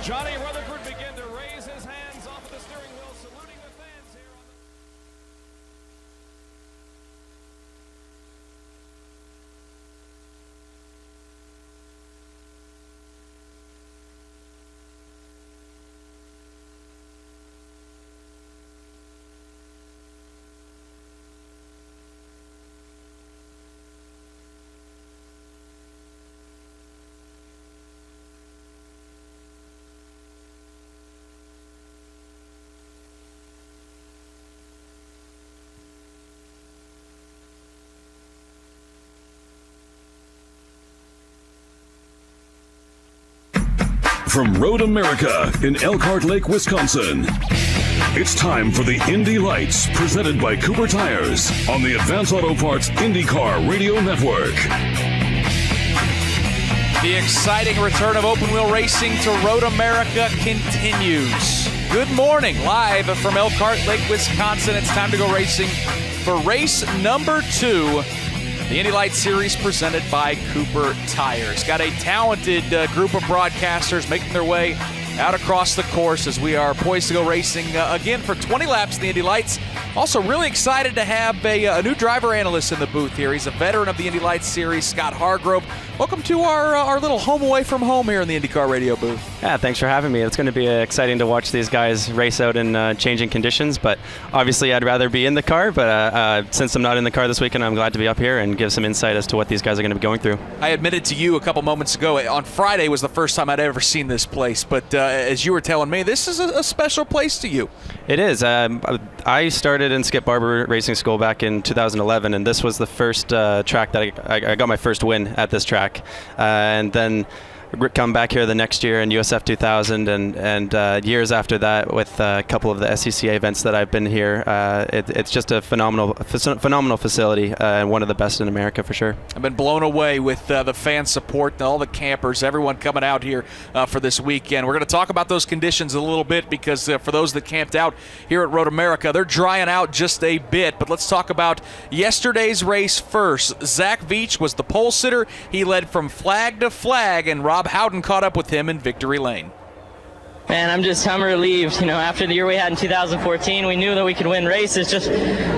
Johnny Rutherford began to raise his hands off of the steering wheel, saluting the fans here. from Road America in Elkhart Lake, Wisconsin. It's time for the Indy Lights, presented by Cooper Tires on the Advance Auto Parts IndyCar Radio Network. The exciting return of open wheel racing to Road America continues. Good morning, live from Elkhart Lake, Wisconsin. It's time to go racing for race number 2. The Indy Lights Series presented by Cooper Tires. Got a talented group of broadcasters making their way out across the course as we are poised to go racing again for 20 laps in the Indy Lights. Also really excited to have a new driver analyst in the booth here. He's a veteran of the Indy Lights Series, Scott Hargrove. Welcome to our little home away from home here in the IndyCar radio booth. Yeah, thanks for having me. It's going to be exciting to watch these guys race out in changing conditions, but obviously I'd rather be in the car, but since I'm not in the car this weekend, I'm glad to be up here and give some insight as to what these guys are going to be going through. I admitted to you a couple moments ago, on Friday was the first time I'd ever seen this place, but as you were telling me, this is a special place to you. It is. I started in Skip Barber Racing School back in 2011, and this was the first track that I got my first win at this track. And then come back here the next year in USF 2000 and years after that with a couple of the SCCA events that I've been here. It's just a phenomenal facility and one of the best in America for sure. I've been blown away with the fan support and all the campers, everyone coming out here for this weekend. We're going to talk about those conditions a little bit because for those that camped out here at Road America, they're drying out just a bit. But let's talk about yesterday's race first. Zach VEACH was the pole sitter. He led from flag to flag, and Rob Howden caught up with him in victory lane. Man, I'm relieved. After the year we had in 2014, we knew that we could win races, just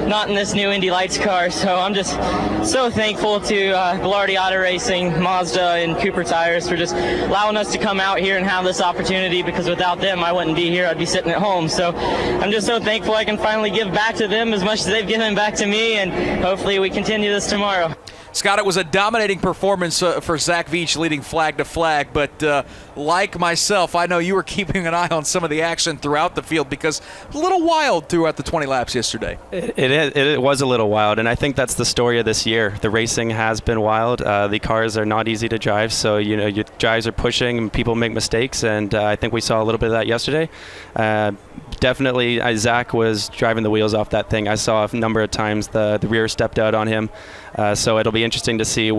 not in this new Indy Lights car. So I'm just so thankful to Velarde Auto Racing, Mazda, and Cooper Tires for just allowing us to come out here and have this opportunity, because without them, I wouldn't be here. I'd be sitting at home. So I'm just so thankful I can finally give back to them as much as they've given back to me, and hopefully we continue this tomorrow. Scott, it was a dominating performance for Zach VEACH leading flag to flag, but like myself, I know you were keeping an eye on some of the action throughout the field because a little wild throughout the 20 laps yesterday. It was a little wild, and I think that's the story of this year. The racing has been wild. The cars are not easy to drive, so your drives are pushing and people make mistakes, and I think we saw a little bit of that yesterday. Definitely, Zach was driving the wheels off that thing. I saw a number of times the rear stepped out on him. So it'll be interesting to see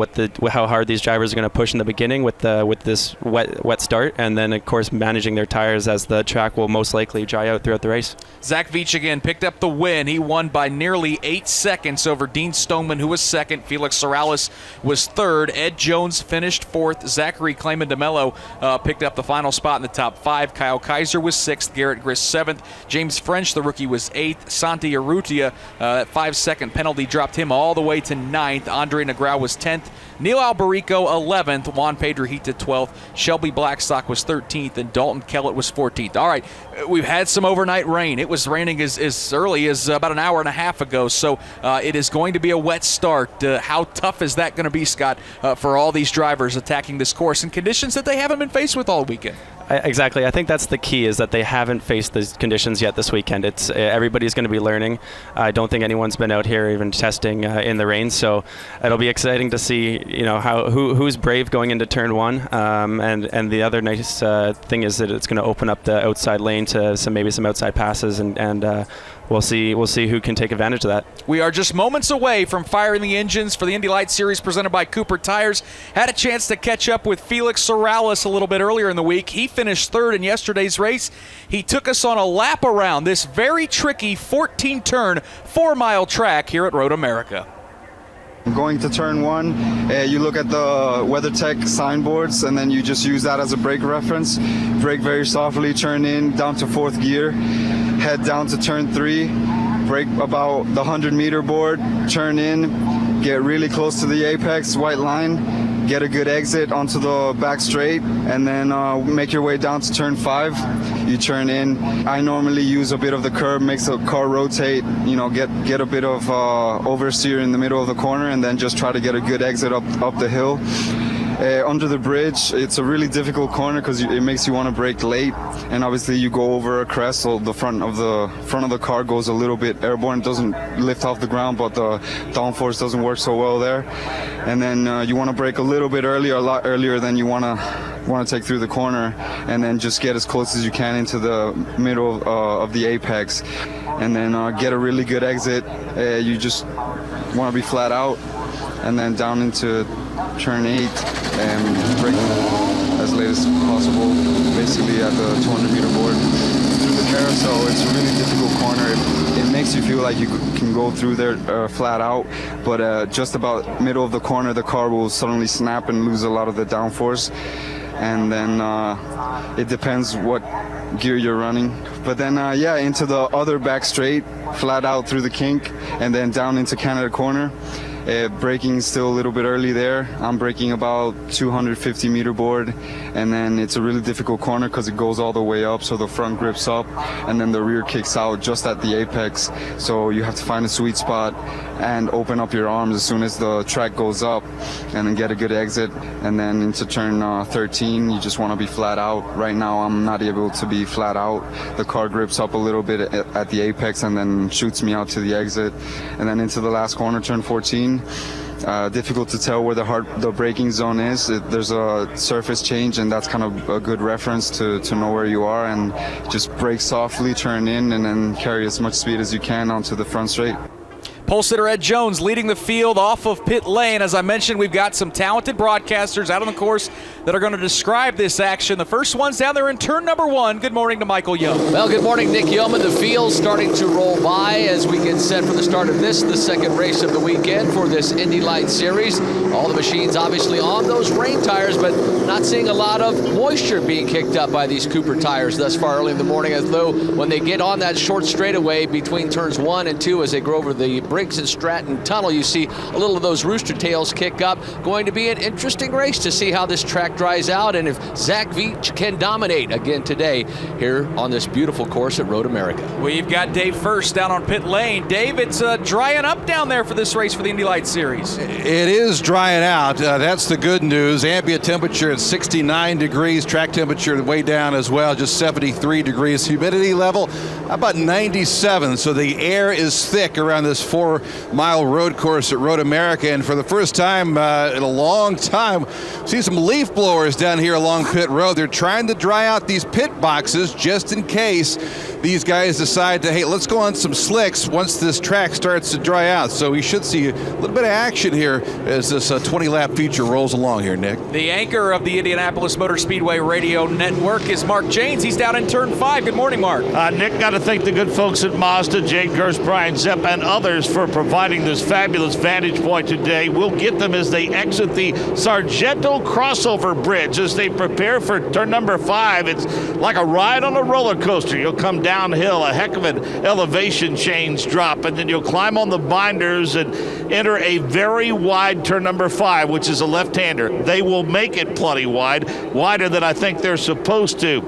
how hard these drivers are going to push in the beginning with this wet start, and then of course managing their tires as the track will most likely dry out throughout the race. Zach VEACH again picked up the win. He won by nearly 8 seconds over Dean Stoneman, who was second. Felix Sorales was third. Ed Jones finished fourth. Zachary Clayman DeMello picked up the final spot in the top 5. Kyle Kaiser was sixth. Garrett Grist seventh. James French, the rookie, was eighth. Santi Urrutia, that 5-second penalty dropped him all the way to 9th. Andre Negrao was 10th. Neil Alberico 11th. Juan Pedrojita 12th. Shelby Blackstock was 13th. And Dalton Kellett was 14th. All right, we've had some overnight rain. It was raining as early as about an hour and a half ago, so it is going to be a wet start. How tough is that going to be, Scott, for all these drivers attacking this course in conditions that they haven't been faced with all weekend? Exactly. I think that's the key, is that they haven't faced these conditions yet this weekend. It's everybody's going to be learning. I don't think anyone's been out here even testing in the rain, so it'll be exciting to see who's brave going into turn 1. And the other nice thing is that it's going to open up the outside lane to maybe some outside passes, and we'll see who can take advantage of that. We are just moments away from firing the engines for the Indy Lights Series presented by Cooper Tires. Had a chance to catch up with Felix Sorales a little bit earlier in the week. He finished third in yesterday's race. He took us on a lap around this very tricky 14-turn, 4-mile track here at Road America. Going to turn 1, you look at the WeatherTech signboards, and then you just use that as a brake reference. Brake very softly, turn in down to 4th gear, head down to turn 3, brake about the 100-meter board, turn in, get really close to the apex, white line, get a good exit onto the back straight, and then make your way down to turn 5. You turn in. I normally use a bit of the curb, makes the car rotate, get a bit of oversteer in the middle of the corner, and then just try to get a good exit up the hill. under the bridge, it's a really difficult corner because it makes you want to brake late, and obviously you go over a crest, so the front of the car goes a little bit airborne. It doesn't lift off the ground, but the downforce doesn't work so well there. And then you want to brake a little bit earlier, a lot earlier than you want to take through the corner, and then just get as close as you can into the middle of the apex, and then get a really good exit. You just want to be flat out, and then down into turn 8 and brake as late as possible, basically at the 200-meter board through the carousel. It's a really difficult corner. It makes you feel like you can go through there flat out, but just about middle of the corner, the car will suddenly snap and lose a lot of the downforce. And then it depends what gear you're running. But then, yeah, into the other back straight, flat out through the kink, and then down into Canada corner. Braking still a little bit early there. I'm braking about 250 meter board, and then it's a really difficult corner because it goes all the way up, so the front grips up, and then the rear kicks out just at the apex. So you have to find a sweet spot and open up your arms as soon as the track goes up, and then get a good exit. And then into turn 13, you just want to be flat out. Right now, I'm not able to be flat out. The car grips up a little bit at the apex and then shoots me out to the exit. And then into the last corner, turn 14. Difficult to tell where the braking zone is. There's a surface change, and that's kind of a good reference to know where you are, and just brake softly, turn in, and then carry as much speed as you can onto the front straight. Pole sitter Ed Jones leading the field off of pit lane. As I mentioned, we've got some talented broadcasters out on the course that are going to describe this action. The first one's down there in turn number 1. Good morning to Michael Yeoman. Well, good morning, Nick Yeoman. The field starting to roll by as we get set for the start of this, the second race of the weekend for this Indy Light Series. All the machines obviously on those rain tires, but not seeing a lot of moisture being kicked up by these Cooper tires thus far early in the morning, as though when they get on that short straightaway between turns 1 and 2 as they go over the Briggs and Stratton tunnel, you see a little of those rooster tails kick up. Going to be an interesting race to see how this track dries out and if Zach Veach can dominate again today here on this beautiful course at Road America. We've got Dave First down on pit lane. Dave, it's drying up down there for this race for the Indy Light Series. It is drying out. That's the good news. Ambient temperature at 69 degrees. Track temperature way down as well, just 73 degrees. Humidity level about 97. So the air is thick around this 4-mile road course at Road America. And for the first time in a long time, see some leaf blowers down here along pit road. They're trying to dry out these pit boxes just in case these guys decide to, hey, let's go on some slicks once this track starts to dry out. So we should see a little bit of action here as this 20-lap feature rolls along here, Nick. The anchor of the Indianapolis Motor Speedway Radio Network is Mark Janes. He's down in turn 5. Good morning, Mark. Nick, got to thank the good folks at Mazda, Jay Gerst, Brian Zepp, and others for providing this fabulous vantage point today. We'll get them as they exit the Sargento crossover bridge as they prepare for turn number 5. It's like a ride on a roller coaster. You'll come downhill, a heck of an elevation change drop, and then you'll climb on the binders and enter a very wide turn number 5, which is a left-hander. They will make it plenty wide, wider than I think they're supposed to.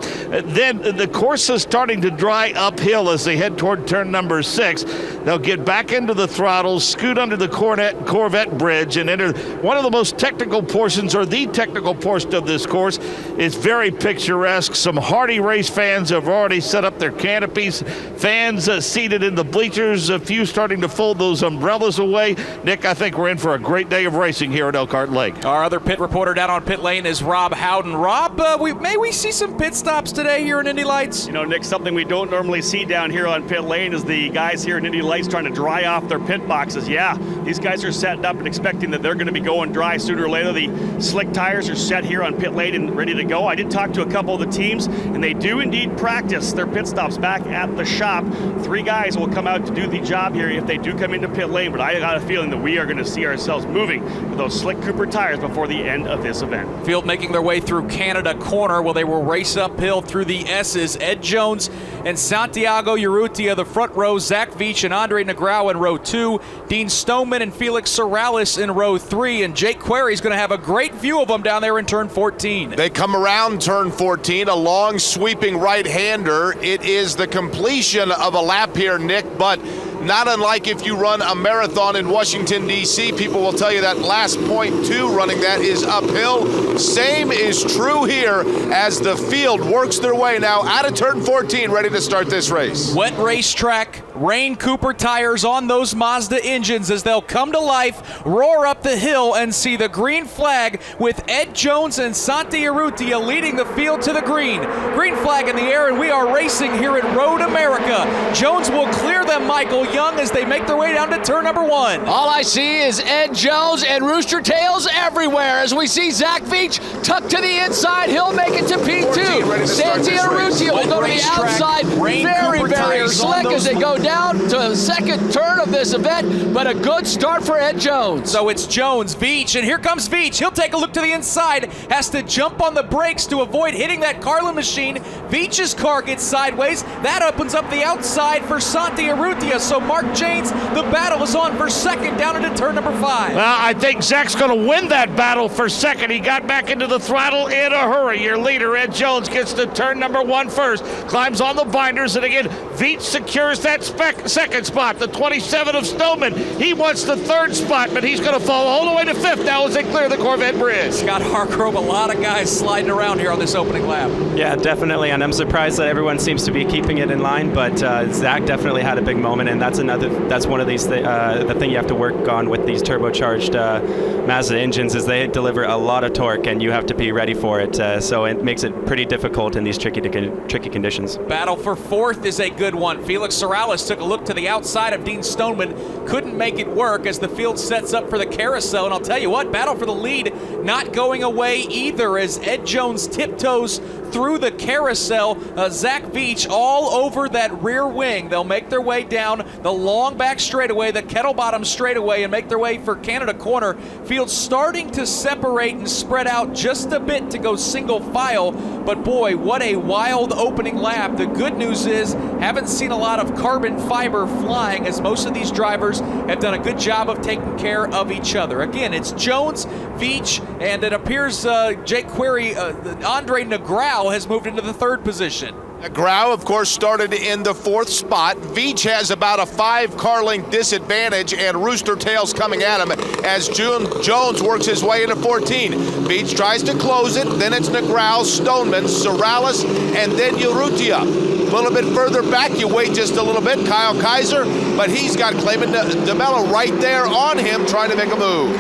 Then the course is starting to dry uphill as they head toward turn number 6. They'll get back into the throttles, scoot under the Corvette bridge, and enter one of the most technical portions, or the technical portion of this course. It's very picturesque. Some hardy race fans have already set up their canopies. Fans seated in the bleachers, a few starting to fold those umbrellas away. Nick, I think we're in for a great day of racing here at Elkhart Lake. Our other pit reporter down on pit lane is Rob Howden. Rob, may we see some pit stops today here in Indy Lights? You know, Nick, something we don't normally see down here on pit lane is the guys here in Indy Lights trying to dry off their pit boxes. Yeah, these guys are setting up and expecting that they're going to be going dry sooner or later. The slick tires are set here on pit lane and ready to go. I did talk to a couple of the teams, and they do indeed practice their pit stops back at the shop. 3 guys will come out to do the job here if they do come into pit lane, but I got a feeling that we are going to see ourselves moving with those slick Cooper tires before the end of this event. Field making their way through Canada corner, where they will race uphill through the S's. Ed Jones and Santiago Urrutia, the front row. Zach Veach and Andre Negrau in row 2. Dean Stoneman and Felix Sorrellis in row 3. And Jake Query's going to have a great view of them down there in turn 14. They come around turn 14, a long sweeping right-hander. It is the completion of a lap here, Nick, but not unlike if you run a marathon in Washington, D.C. People will tell you that last .2 running that is uphill. Same is true here as the field works their way now out of turn 14, ready to start this race. Wet racetrack, Rain Cooper tires on those Mazda engines as they'll come to life, roar up the hill, and see the green flag with Ed Jones and Santi Urrutia leading the field to the green. Green flag in the air, and we are racing here at Road America. Jones will clear them, Michael Young, as they make their way down to turn number 1. All I see is Ed Jones and rooster tails everywhere as we see Zach Veach tucked to the inside. He'll make it to P2. Santi Urrutia will go to the outside. Very slick as they go down to the second turn of this event, but a good start for Ed Jones. So it's Jones, Veach, and here comes Veach. He'll take a look to the inside, has to jump on the brakes to avoid hitting that Carlin machine. Veach's car gets sideways. That opens up the outside for Santi Urrutia. So Mark Janes, the battle is on for second down into turn number 5. Well, I think Zach's going to win that battle for second. He got back into the throttle in a hurry. Your leader, Ed Jones, gets to turn number 1 first, climbs on the binders, and again, Veach secures that second spot. The 27 of Stoneman, he wants the third spot, but he's going to fall all the way to 5th now as they clear the Corvette bridge. Scott Hargrove, a lot of guys sliding around here on this opening lap. Yeah, definitely, and I'm surprised that everyone seems to be keeping it in line, but Zach definitely had a big moment, and that's one of these the thing you have to work on with these turbocharged Mazda engines is they deliver a lot of torque, and you have to be ready for it, so it makes it pretty difficult in these tricky conditions. Battle for 4th is a good one. Felix Sorales took a look to the outside of Dean Stoneman, couldn't make it work as the field sets up for the carousel, and I'll tell you what, battle for the lead not going away either as Ed Jones tiptoes through the carousel. Zach Veach all over that rear wing. They'll make their way down the long back straightaway, the kettle bottom straightaway, and make their way for Canada Corner. Field starting to separate and spread out just a bit to go single file, but boy, what a wild opening lap. The good news is, haven't seen a lot of carbon fiber flying as most of these drivers have done a good job of taking care of each other. Again, it's Jones, Veach, and it appears Jake Query, Andre Negrau has moved into the 3rd position. Grau, of course, started in the 4th spot. Veach has about a 5-car length disadvantage, and Rooster Tail's coming at him as Jones works his way into 14. Veach tries to close it, then it's Negrau, Stoneman, Sorales, and then Urrutia. A little bit further back, you wait just a little bit, Kyle KAISER, but he's got Clayman DeMello right there on him trying to make a move.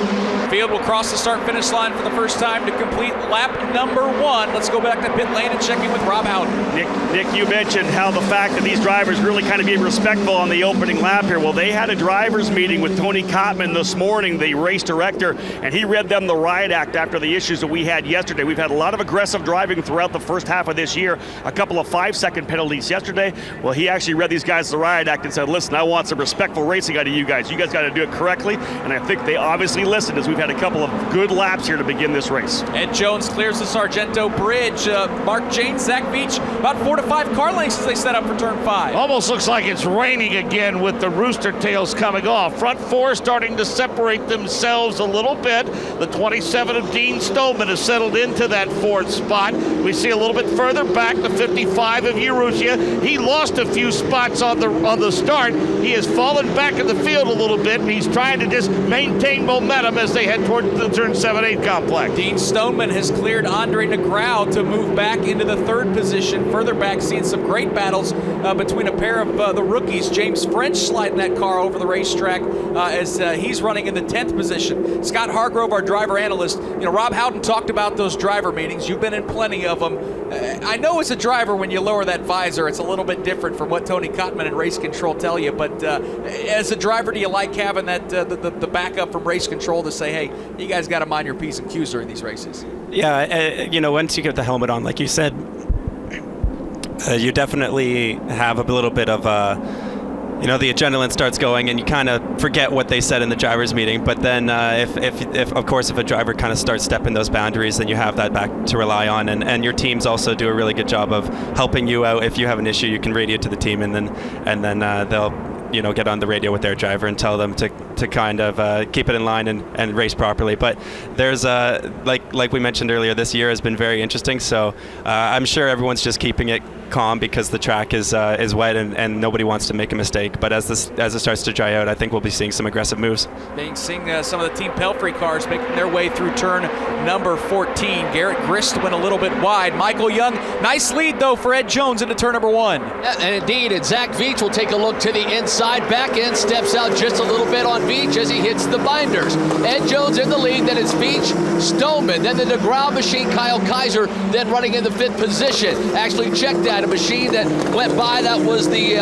Field will cross the start-finish line for the first time to complete lap number 1. Let's go back to pit lane and check in with Rob Howden. Nick, you mentioned how the fact that these drivers really kind of being respectful on the opening lap here. Well, they had a drivers meeting with Tony Kottman this morning, the race director, and he read them the riot act after the issues that we had yesterday. We've had a lot of aggressive driving throughout the first half of this year, a couple of 5-second penalties yesterday. Well, he actually read these guys the riot act and said, listen, I want some respectful racing out of you guys. You guys got to do it correctly, and I think they obviously listened as we've had a couple of good laps here to begin this race. Ed Jones clears the Sargento Bridge. Mark Janes, Zach Veach, about 4 to 5 car lengths as they set up for turn 5. Almost looks like it's raining again with the Rooster Tails coming off. Front 4 starting to separate themselves a little bit. The 27 of Dean Stoneman has settled into that 4th spot. We see a little bit further back the 55 of Urrutia. He lost a few spots on the start. He has fallen back in the field a little bit, and he's trying to just maintain momentum as they head toward the turn 7-8 complex. Dean Stoneman has cleared Andre Negrau to move back into the 3rd position. Further back, seeing some great battles between a pair of the rookies. James French sliding that car over the racetrack as he's running in the 10th position. Scott Hargrove, our driver analyst. Rob Howden talked about those driver meetings. You've been in plenty of them. I know as a driver, when you lower that visor, it's a little bit different from what Tony Kottman and Race Control tell you. But as a driver, do you like having that the backup from Race Control to say, hey, you guys got to mind your P's and Q's during these races? Yeah, once you get the helmet on, like you said, you definitely have a little bit of the adrenaline starts going and you kind of forget what they said in the drivers meeting. But then if a driver kind of starts stepping those boundaries, then you have that back to rely on, and your teams also do a really good job of helping you out. If you have an issue, you can radio to the team, and then they'll get on the radio with their driver and tell them to kind of keep it in line and race properly. But there's like we mentioned earlier, this year has been very interesting, so I'm sure everyone's just keeping it calm because the track is wet and nobody wants to make a mistake. But as it starts to dry out, I think we'll be seeing some aggressive moves. Seeing some of the Team Pelfrey cars making their way through turn number 14. Garrett Grist went a little bit wide. Michael Young, nice lead though for Ed Jones into turn number 1. Yeah, and indeed, and Zach Veach will take a look to the inside. Back end steps out just a little bit on Veach as he hits the binders. Ed Jones in the lead, then it's Veach, Stoneman, then the NEGRAD machine, Kyle Kaiser, then running in the 5th position. Actually checked that, a machine that went by, that was the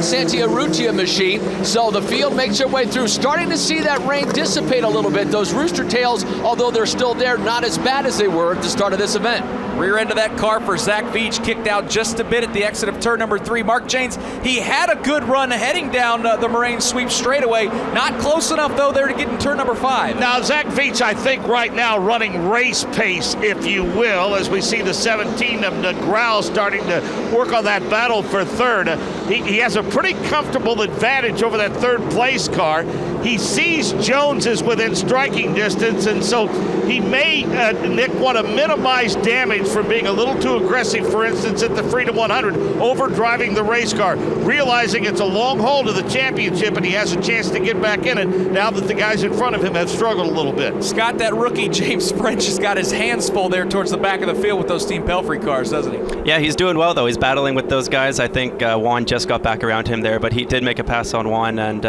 Santa Urrutia machine. So the field makes their way through. Starting to see that rain dissipate a little bit. Those rooster tails, although they're still there, not as bad as they were at the start of this event. Rear end of that car for Zach Veach kicked out just a bit at the exit of turn number 3. Mark Janes, he had a good run heading down the Moraine Sweep straightaway. Not close enough, though, there to get in turn number 5. Now, Zach Veach, I think right now running race pace, if you will, as we see the 17 of NEGRAD starting to work on that battle for third. He has a pretty comfortable advantage over that third place car. He sees Jones is within striking distance, and so he may, Nick, want to minimize damage from being a little too aggressive, for instance, at the Freedom 100, overdriving the race car, realizing it's a long haul to the championship, and he has a chance to get back in it now that the guys in front of him have struggled a little bit. Scott, that rookie James French has got his hands full there towards the back of the field with those Team Pelfrey cars, doesn't he? Yeah, he's doing well, though. He's battling with those guys. I think Juan just got back around him there, but he did make a pass on Juan, and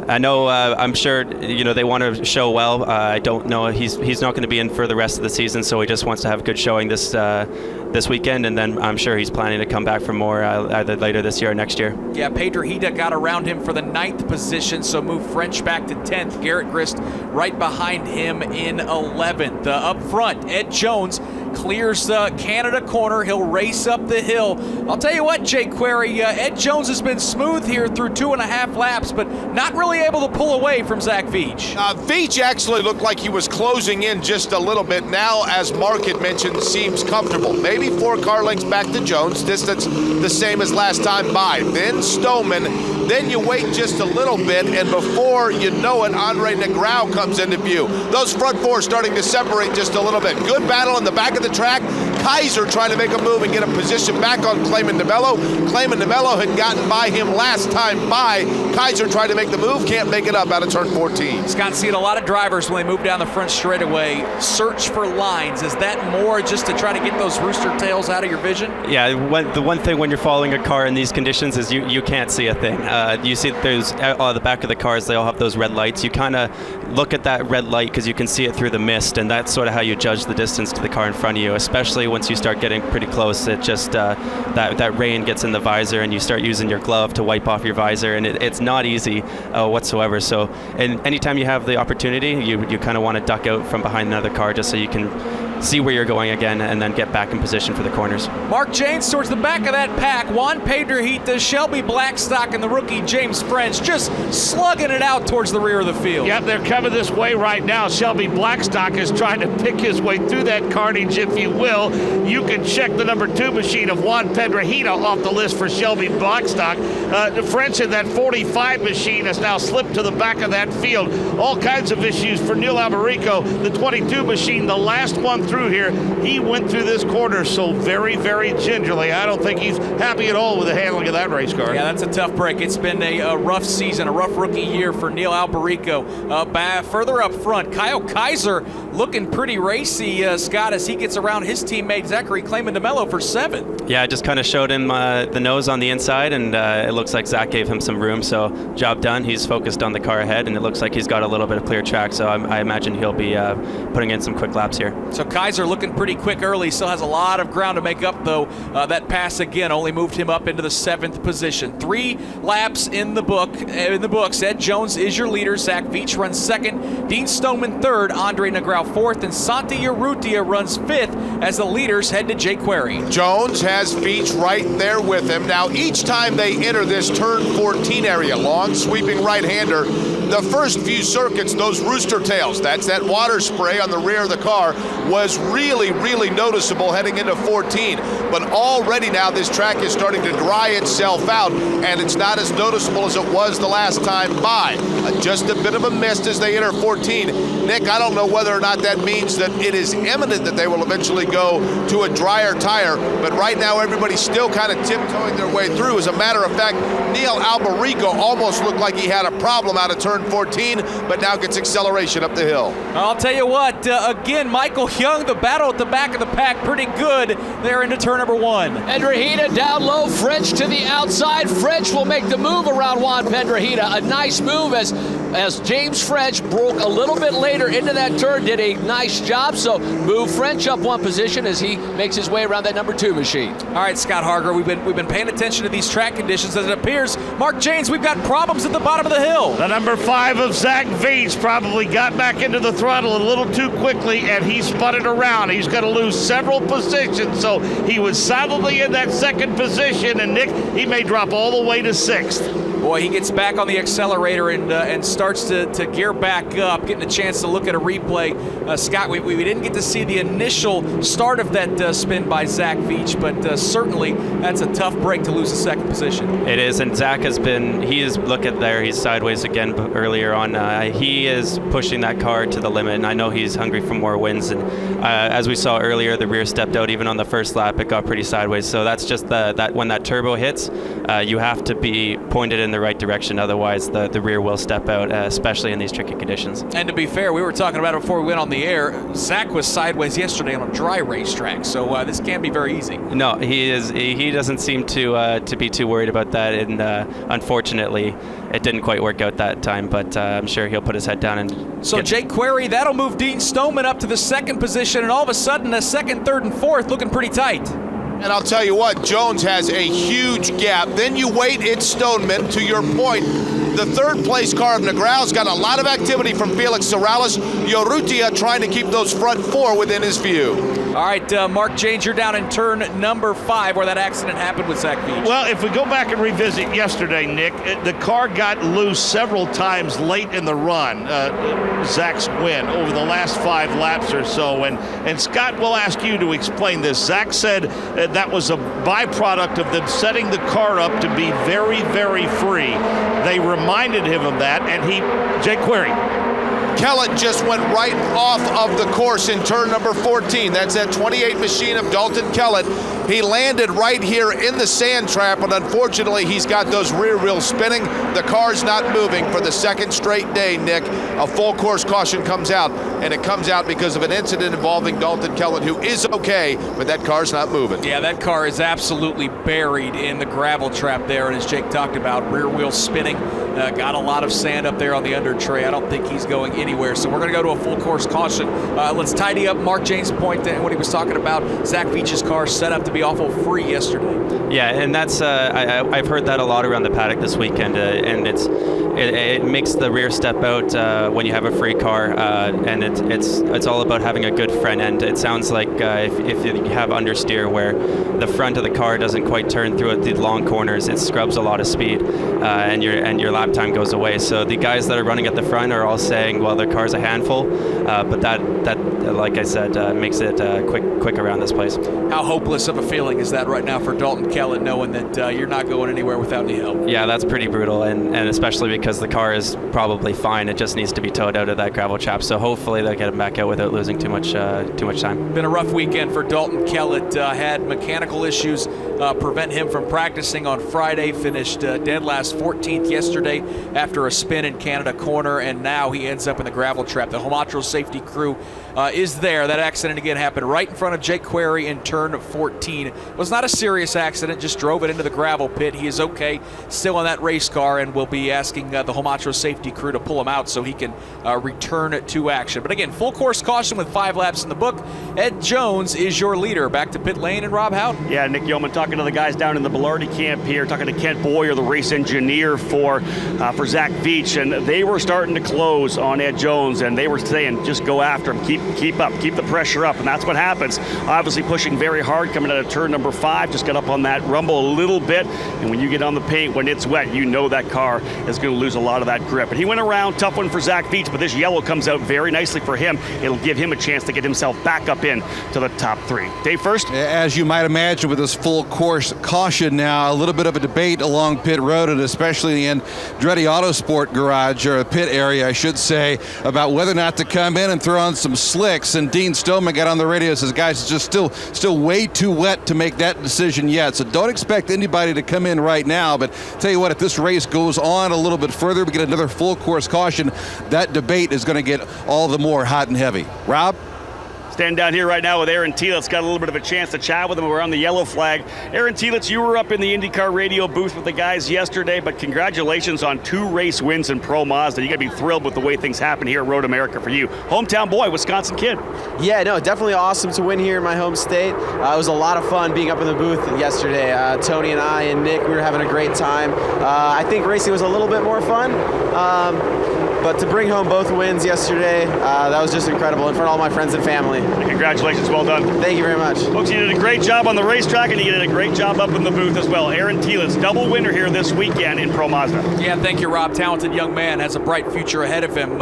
I know, I'm sure, they want to show well. I don't know, he's not going to be in for the rest of the season, so he just wants to have a good showing this weekend, and then I'm sure he's planning to come back for more either later this year or next year. Yeah, Pedro Hida got around him for the 9th position, so moved French back to 10th. Garrett Grist right behind him in 11th. Up front, Ed Jones clears Canada corner. He'll race up the hill. I'll tell you what, Jake Query, Ed Jones has been smooth here through 2.5 laps, but not really able to pull away from Zach Veach. Veach actually looked like he was closing in just a little bit. Now, as Mark had mentioned, seems comfortable. Maybe 4 car lengths back to Jones, distance the same as last time by. Then Stoneman, then you wait just a little bit, and before you know it, Andre NEGRAD comes into view. Those front 4 starting to separate just a little bit. Good battle in the back of the track. Kaiser trying to make a move and get a position back on Clayman DeMello. Clayman DeMello had gotten by him last time by. Kaiser tried to make the move, can't make it up out of turn 14. Scott, seeing a lot of drivers when they move down the front straightaway search for lines. Is that more just to try to get those rooster tails out of your vision? Yeah, the one thing when you're following a car in these conditions is you can't see a thing. You see there's the back of the cars, they all have those red lights. You kind of look at that red light because you can see it through the mist, and that's sort of how you judge the distance to the car in front of you, especially once you start getting pretty close. It just that rain gets in the visor, and you start using your glove to wipe off your visor, and it's not easy whatsoever. So, and anytime you have the opportunity, you kind of want to duck out from behind another car just so you can see where you're going again and then get back in position for the corners. Mark Janes towards the back of that pack. Juan Pedrojita, Shelby Blackstock, and the rookie James French just slugging it out towards the rear of the field. Yep, they're coming this way right now. Shelby Blackstock is trying to pick his way through that carnage, if you will. You can check the number 2 machine of Juan Pedrojita off the list for Shelby Blackstock. The French in that 45 machine has now slipped to the back of that field. All kinds of issues for Neil Alberico. The 22 machine, the last one through here, he went through this corner so very, very gingerly. I don't think he's happy at all with the handling of that race car. Yeah, that's a tough break. It's been a rough season, a rough rookie year for Neil Alberico. Further up front, Kyle Kaiser looking pretty racy, Scott, as he gets around his teammate Zachary Clayman DeMello for 7th. Yeah, I just kind of showed him the nose on the inside, and it looks like Zach gave him some room, so job done. He's focused on the car ahead, and it looks like he's got a little bit of clear track, so I imagine he'll be putting in some quick laps here. So Kaiser looking pretty quick early, still has a lot of ground to make up, though. That pass again only moved him up into the 7th position. 3 laps in the books. Ed Jones is your leader. Zach Veach runs 2nd. Dean Stoneman 3rd. Andre NEGRAD 4th. And Santa Urrutia runs 5th as the leaders head to Jake Query. Jones has Veach right there with him. Now, each time they enter this turn 14 area, long sweeping right-hander, The first few circuits, those rooster tails, that's that water spray on the rear of the car, was really, really noticeable heading into 14. But already now this track is starting to dry itself out, and it's not as noticeable as it was the last time by. Just a bit of a mist as they enter 14. Nick, I don't know whether or not that means that it is imminent that they will eventually go to a drier tire, but right now everybody's still kind of tiptoeing their way through. As a matter of fact, Neil Albarico almost looked like he had a problem out of turn 14, but now gets acceleration up the hill. I'll tell you what, again, Michael Young, the battle at the back of the pack, pretty good there into turn number 1. Pedrahita down low, French to the outside. French will make the move around Juan Pedrahita. A nice move as James French broke a little bit later into that turn, did a nice job. So move French up one position as he makes his way around that number 2 machine. All right, Scott Harger, we've been paying attention to these track conditions. As it appears, Mark James, we've got problems at the bottom of the hill. The number 5 of Zach Veach probably got back into the throttle a little too quickly, and he spun it around. He's going to lose several positions, so he was solidly in that second position, and Nick, he may drop all the way to 6th. Boy, he gets back on the accelerator and starts to gear back up, getting a chance to look at a replay. Scott, we didn't get to see the initial start of that spin by Zach Veach, but certainly that's a tough break to lose the second position. It is, and Zach look at there, he's sideways again earlier on. He is pushing that car to the limit, and I know he's hungry for more wins. And as we saw earlier, the rear stepped out. Even on the first lap, it got pretty sideways. So that's just that when that turbo hits, you have to be pointed in the right direction. Otherwise, the rear will step out, especially in these tricky conditions. And to be fair, we were talking about it before we went on the air. Zach was sideways yesterday on a dry racetrack, so this can't be very easy. No, he doesn't seem to be too worried about that, and unfortunately, it didn't quite work out that time. But I'm sure he'll put his head down and. So Jake Query, that'll move Dean Stoneman up to the second position, and all of a sudden, a second, third, and fourth looking pretty tight. And I'll tell you what, Jones has a huge gap. Then you wait, it's Stoneman. To your point, the third place car of NEGRAD's got a lot of activity from Felix Sorrells. Urrutia trying to keep those front 4 within his view. All right, Mark James, you're down in turn number 5 where that accident happened with Zach Veach. Well, if we go back and revisit yesterday, Nick, the car got loose several times late in the run, Zach's win, over the last 5 laps or so. And Scott will ask you to explain this. Zach said that was a byproduct of them setting the car up to be very, very free. They reminded him of that, and Jake Query. Kellett just went right off of the course in turn number 14. That's that 28 machine of Dalton Kellett. He landed right here in the sand trap, and unfortunately, he's got those rear wheels spinning. The car's not moving for the second straight day, Nick. A full course caution comes out, and it comes out because of an incident involving Dalton Kellett, who is okay, but that car's not moving. Yeah, that car is absolutely buried in the gravel trap there, and as Jake talked about, rear wheels spinning. Got a lot of sand up there on the under tray. I don't think he's going anywhere, so we're going to go to a full course caution. Let's tidy up Mark James' point and what he was talking about. Zach Veach's car set up to be awful free yesterday. Yeah, and that's I've heard that a lot around the paddock this weekend, and it makes the rear step out when you have a free car, and it's all about having a good front end. It sounds like if you have understeer where the front of the car doesn't quite turn through at the long corners, it scrubs a lot of speed, and your lap time goes away. So the guys that are running at the front are all saying, well, their car's a handful, but that like I said, makes it quick around this place. How hopeless of a feeling is that right now for Dalton Kellett, knowing that you're not going anywhere without any help? Yeah, that's pretty brutal, and especially because the car is probably fine. It just needs to be towed out of that gravel trap. So hopefully they'll get him back out without losing too much time. Been a rough weekend for Dalton Kellett. Had mechanical issues prevent him from practicing on Friday. Finished dead last 14th yesterday after a spin in Canada Corner, and now he ends up in the gravel trap. The Homatro safety crew is there. That accident again happened right in front of Jake Query in turn 14. It was not a serious accident, just drove it into the gravel pit. He is okay, still in that race car, and we'll be asking the Homatro safety crew to pull him out so he can return to action. But again, full course caution with 5 laps in the book. Ed Jones is your leader. Back to pit lane and Rob Houghton. Yeah, Nick Yeoman talking to the guys down in the Bellardi camp here, talking to Kent Boyer, the race engineer for for Zach Veach, and they were starting to close on Ed Jones, and they were saying, just go after him, keep up, keep the pressure up, and that's what happens. Obviously pushing very hard coming out of turn number 5, just got up on that rumble a little bit, and when you get on the paint, when it's wet, you know that car is going to lose a lot of that grip. And he went around, tough one for Zach Veach, but this yellow comes out very nicely for him. It'll give him a chance to get himself back up in to the top 3. Dave first. As you might imagine, with this full course caution now, a little bit of a debate along pit road, and especially in Andretti Autosport garage, or a pit area, I should say, about whether or not to come in and throw on some slicks. And Dean Stoneman got on the radio and says, guys, it's just still way too wet to make that decision yet. So don't expect anybody to come in right now. But tell you what, if this race goes on a little bit further, we get another full course caution, that debate is going to get all the more hot and heavy. Rob? Standing down here right now with Aaron Telitz, got a little bit of a chance to chat with him. We're on the yellow flag. Aaron Telitz, you were up in the IndyCar radio booth with the guys yesterday, but congratulations on 2 race wins in Pro Mazda. You got to be thrilled with the way things happen here at Road America for you. Hometown boy, Wisconsin kid. Yeah, no, definitely awesome to win here in my home state. It was a lot of fun being up in the booth yesterday. Tony and I and Nick, we were having a great time. I think racing was a little bit more fun. But to bring home both wins yesterday, that was just incredible in front of all my friends and family. Congratulations, well done. Thank you very much. Folks, you did a great job on the racetrack, and you did a great job up in the booth as well. Aaron Telitz, double winner here this weekend in Pro Mazda. Yeah, thank you, Rob. Talented young man, has a bright future ahead of him.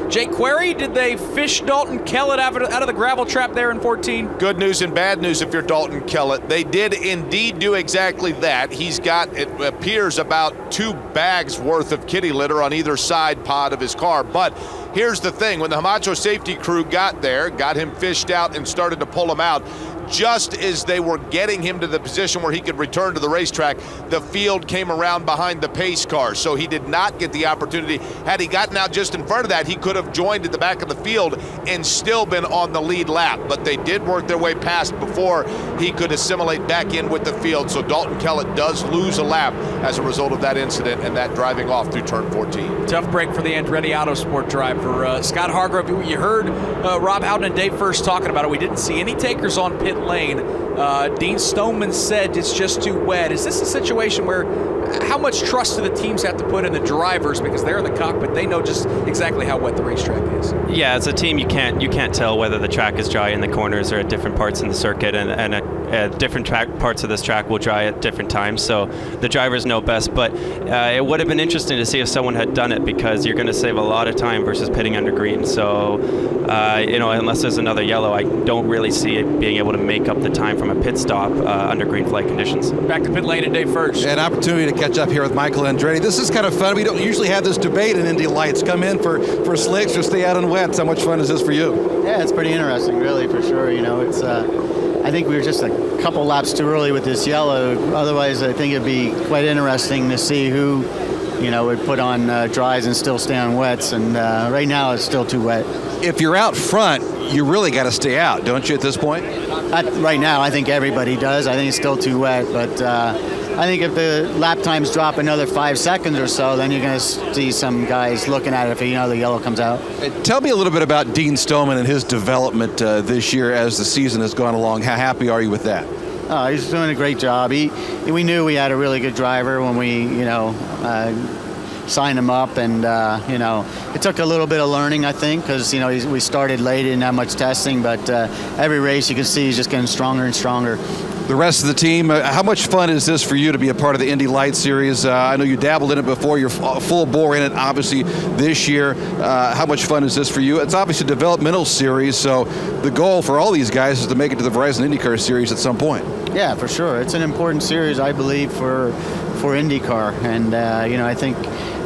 Jake Query, did they fish Dalton Kellett out of the gravel trap there in 14? Good news and bad news if you're Dalton Kellett. They did indeed do exactly that. He's got, it appears, about 2 bags worth of kitty litter on either side pod of his car. But here's the thing, when the Hamacho safety crew got there, got him fished out and started to pull him out, just as they were getting him to the position where he could return to the racetrack, the field came around behind the pace car, so he did not get the opportunity. Had he gotten out just in front of that, he could have joined at the back of the field and still been on the lead lap, but they did work their way past before he could assimilate back in with the field, so Dalton Kellett does lose a lap as a result of that incident and that driving off through turn 14. Tough break for the Andretti Autosport driver. Scott Hargrove, you heard Rob Howden and Dave First talking about it. We didn't see any takers on pit lane. Dean Stoneman said it's just too wet. Is this a situation where how much trust do the teams have to put in the drivers, because they're in the cockpit, they know just exactly how wet the racetrack is? Yeah, as a team, you can't tell whether the track is dry in the corners or at different parts in the circuit, and different parts of this track will dry at different times, so the drivers know best. But it would have been interesting to see if someone had done it, because you're going to save a lot of time versus pitting under green. So unless there's another yellow, I don't really see it being able to make up the time from a pit stop under green flag conditions. Back to pit lane and Dave First. An opportunity to catch up here with Michael Andretti. This is kind of fun. We don't usually have this debate in Indy Lights. Come in for slicks or stay out on wets. How much fun is this for you? Yeah, it's pretty interesting, really, for sure. It's I think we were just a couple laps too early with this yellow. Otherwise, I think it'd be quite interesting to see who, would put on dries and still stay on wets. And right now, it's still too wet. If you're out front, you really got to stay out, don't you, at this point? Right now, I think everybody does. I think it's still too wet, but I think if the lap times drop another 5 seconds or so, then you're going to see some guys looking at it if the yellow comes out. Tell me a little bit about Dean Stoneman and his development this year as the season has gone along. How happy are you with that? Oh, he's doing a great job. We knew we had a really good driver when we, signed him up, and it took a little bit of learning, I think, because we started late, didn't have much testing, but every race you can see he's just getting stronger and stronger. The rest of the team, how much fun is this for you to be a part of the Indy Lights series? I know you dabbled in it before. You're full bore in it, obviously, this year. How much fun is this for you? It's obviously a developmental series, so the goal for all these guys is to make it to the Verizon IndyCar series at some point. Yeah, for sure. It's an important series, I believe, for IndyCar. And, I think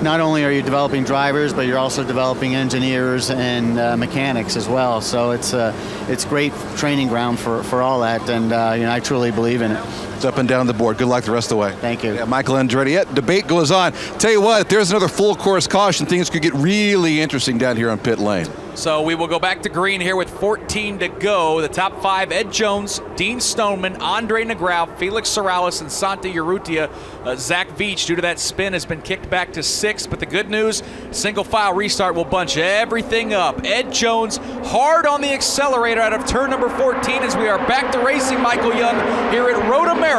not only are you developing drivers, but you're also developing engineers and mechanics as well. So it's great training ground for all that, and I truly believe in it. It's up and down the board. Good luck the rest of the way. Thank you. Yeah, Michael Andretti. Yeah, debate goes on. Tell you what, if there's another full course caution, things could get really interesting down here on pit lane. So we will go back to green here with 14 to go. The top 5, Ed Jones, Dean Stoneman, Andre Negrad, Felix Sorales, and Santi Urrutia. Zach Veach, due to that spin, has been kicked back to 6th. But the good news, single file restart will bunch everything up. Ed Jones hard on the accelerator out of turn number 14 as we are back to racing, Michael Young, here at Road America.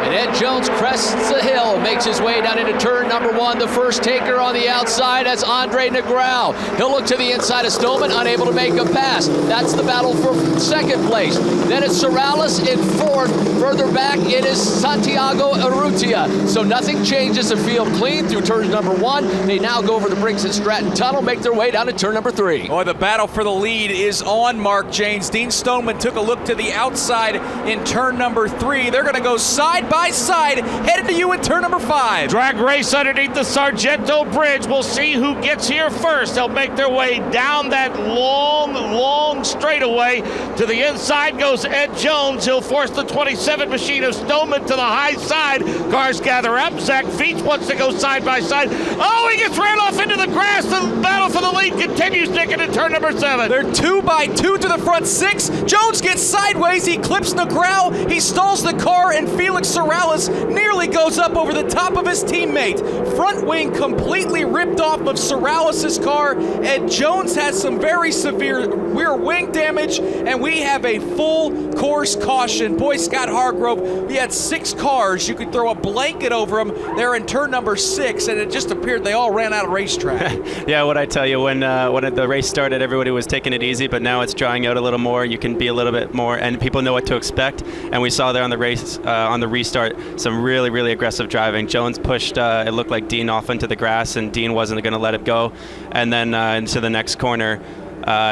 And Ed Jones crests the hill, makes his way down into turn number 1. The first taker on the outside, that's Andre NEGRAD. He'll look to the inside of Stoneman, unable to make a pass. That's the battle for second place. Then it's Sorales in 4th. Further back, it is Santiago Urrutia. So nothing changes. The field clean through turn number 1. They now go over the Briggs and Stratton Tunnel, make their way down to turn number 3. Boy, the battle for the lead is on, Mark Janes. Dean Stoneman took a look to the outside in turn number 3. They're going to go side by side, headed to you in turn number 5. Drag race underneath the Sargento Bridge. We'll see who gets here first. They'll make their way down that long straightaway. To the inside goes Ed Jones. He'll force the 27 machine of Stoneman to the high side. Cars gather up. Zach Veach wants to go side by side. Oh, he gets ran off into the grass. The battle for the lead continues, Nick, into turn number 7. They're 2 by 2 to the front 6. Jones gets sideways. He clips NEGRAD. He stalls the car, and Felix Sorales nearly goes up over the top of his teammate. Front wing completely ripped off of Sorales' car. Ed Jones has some very severe rear wing damage, and we have a full course caution. Boy, Scott Hargrove, we had 6 cars. You could throw a blanket over them. They're in turn number 6, and it just appeared they all ran out of racetrack. Yeah, what I tell you, when the race started, everybody was taking it easy, but now it's drawing out a little more. You can be a little bit more, and people know what to expect. And we saw there on the race, on the restart, some really, really aggressive driving. Jones pushed, it looked like Dean off into the grass, and Dean wasn't going to let it go. And then into the next corner,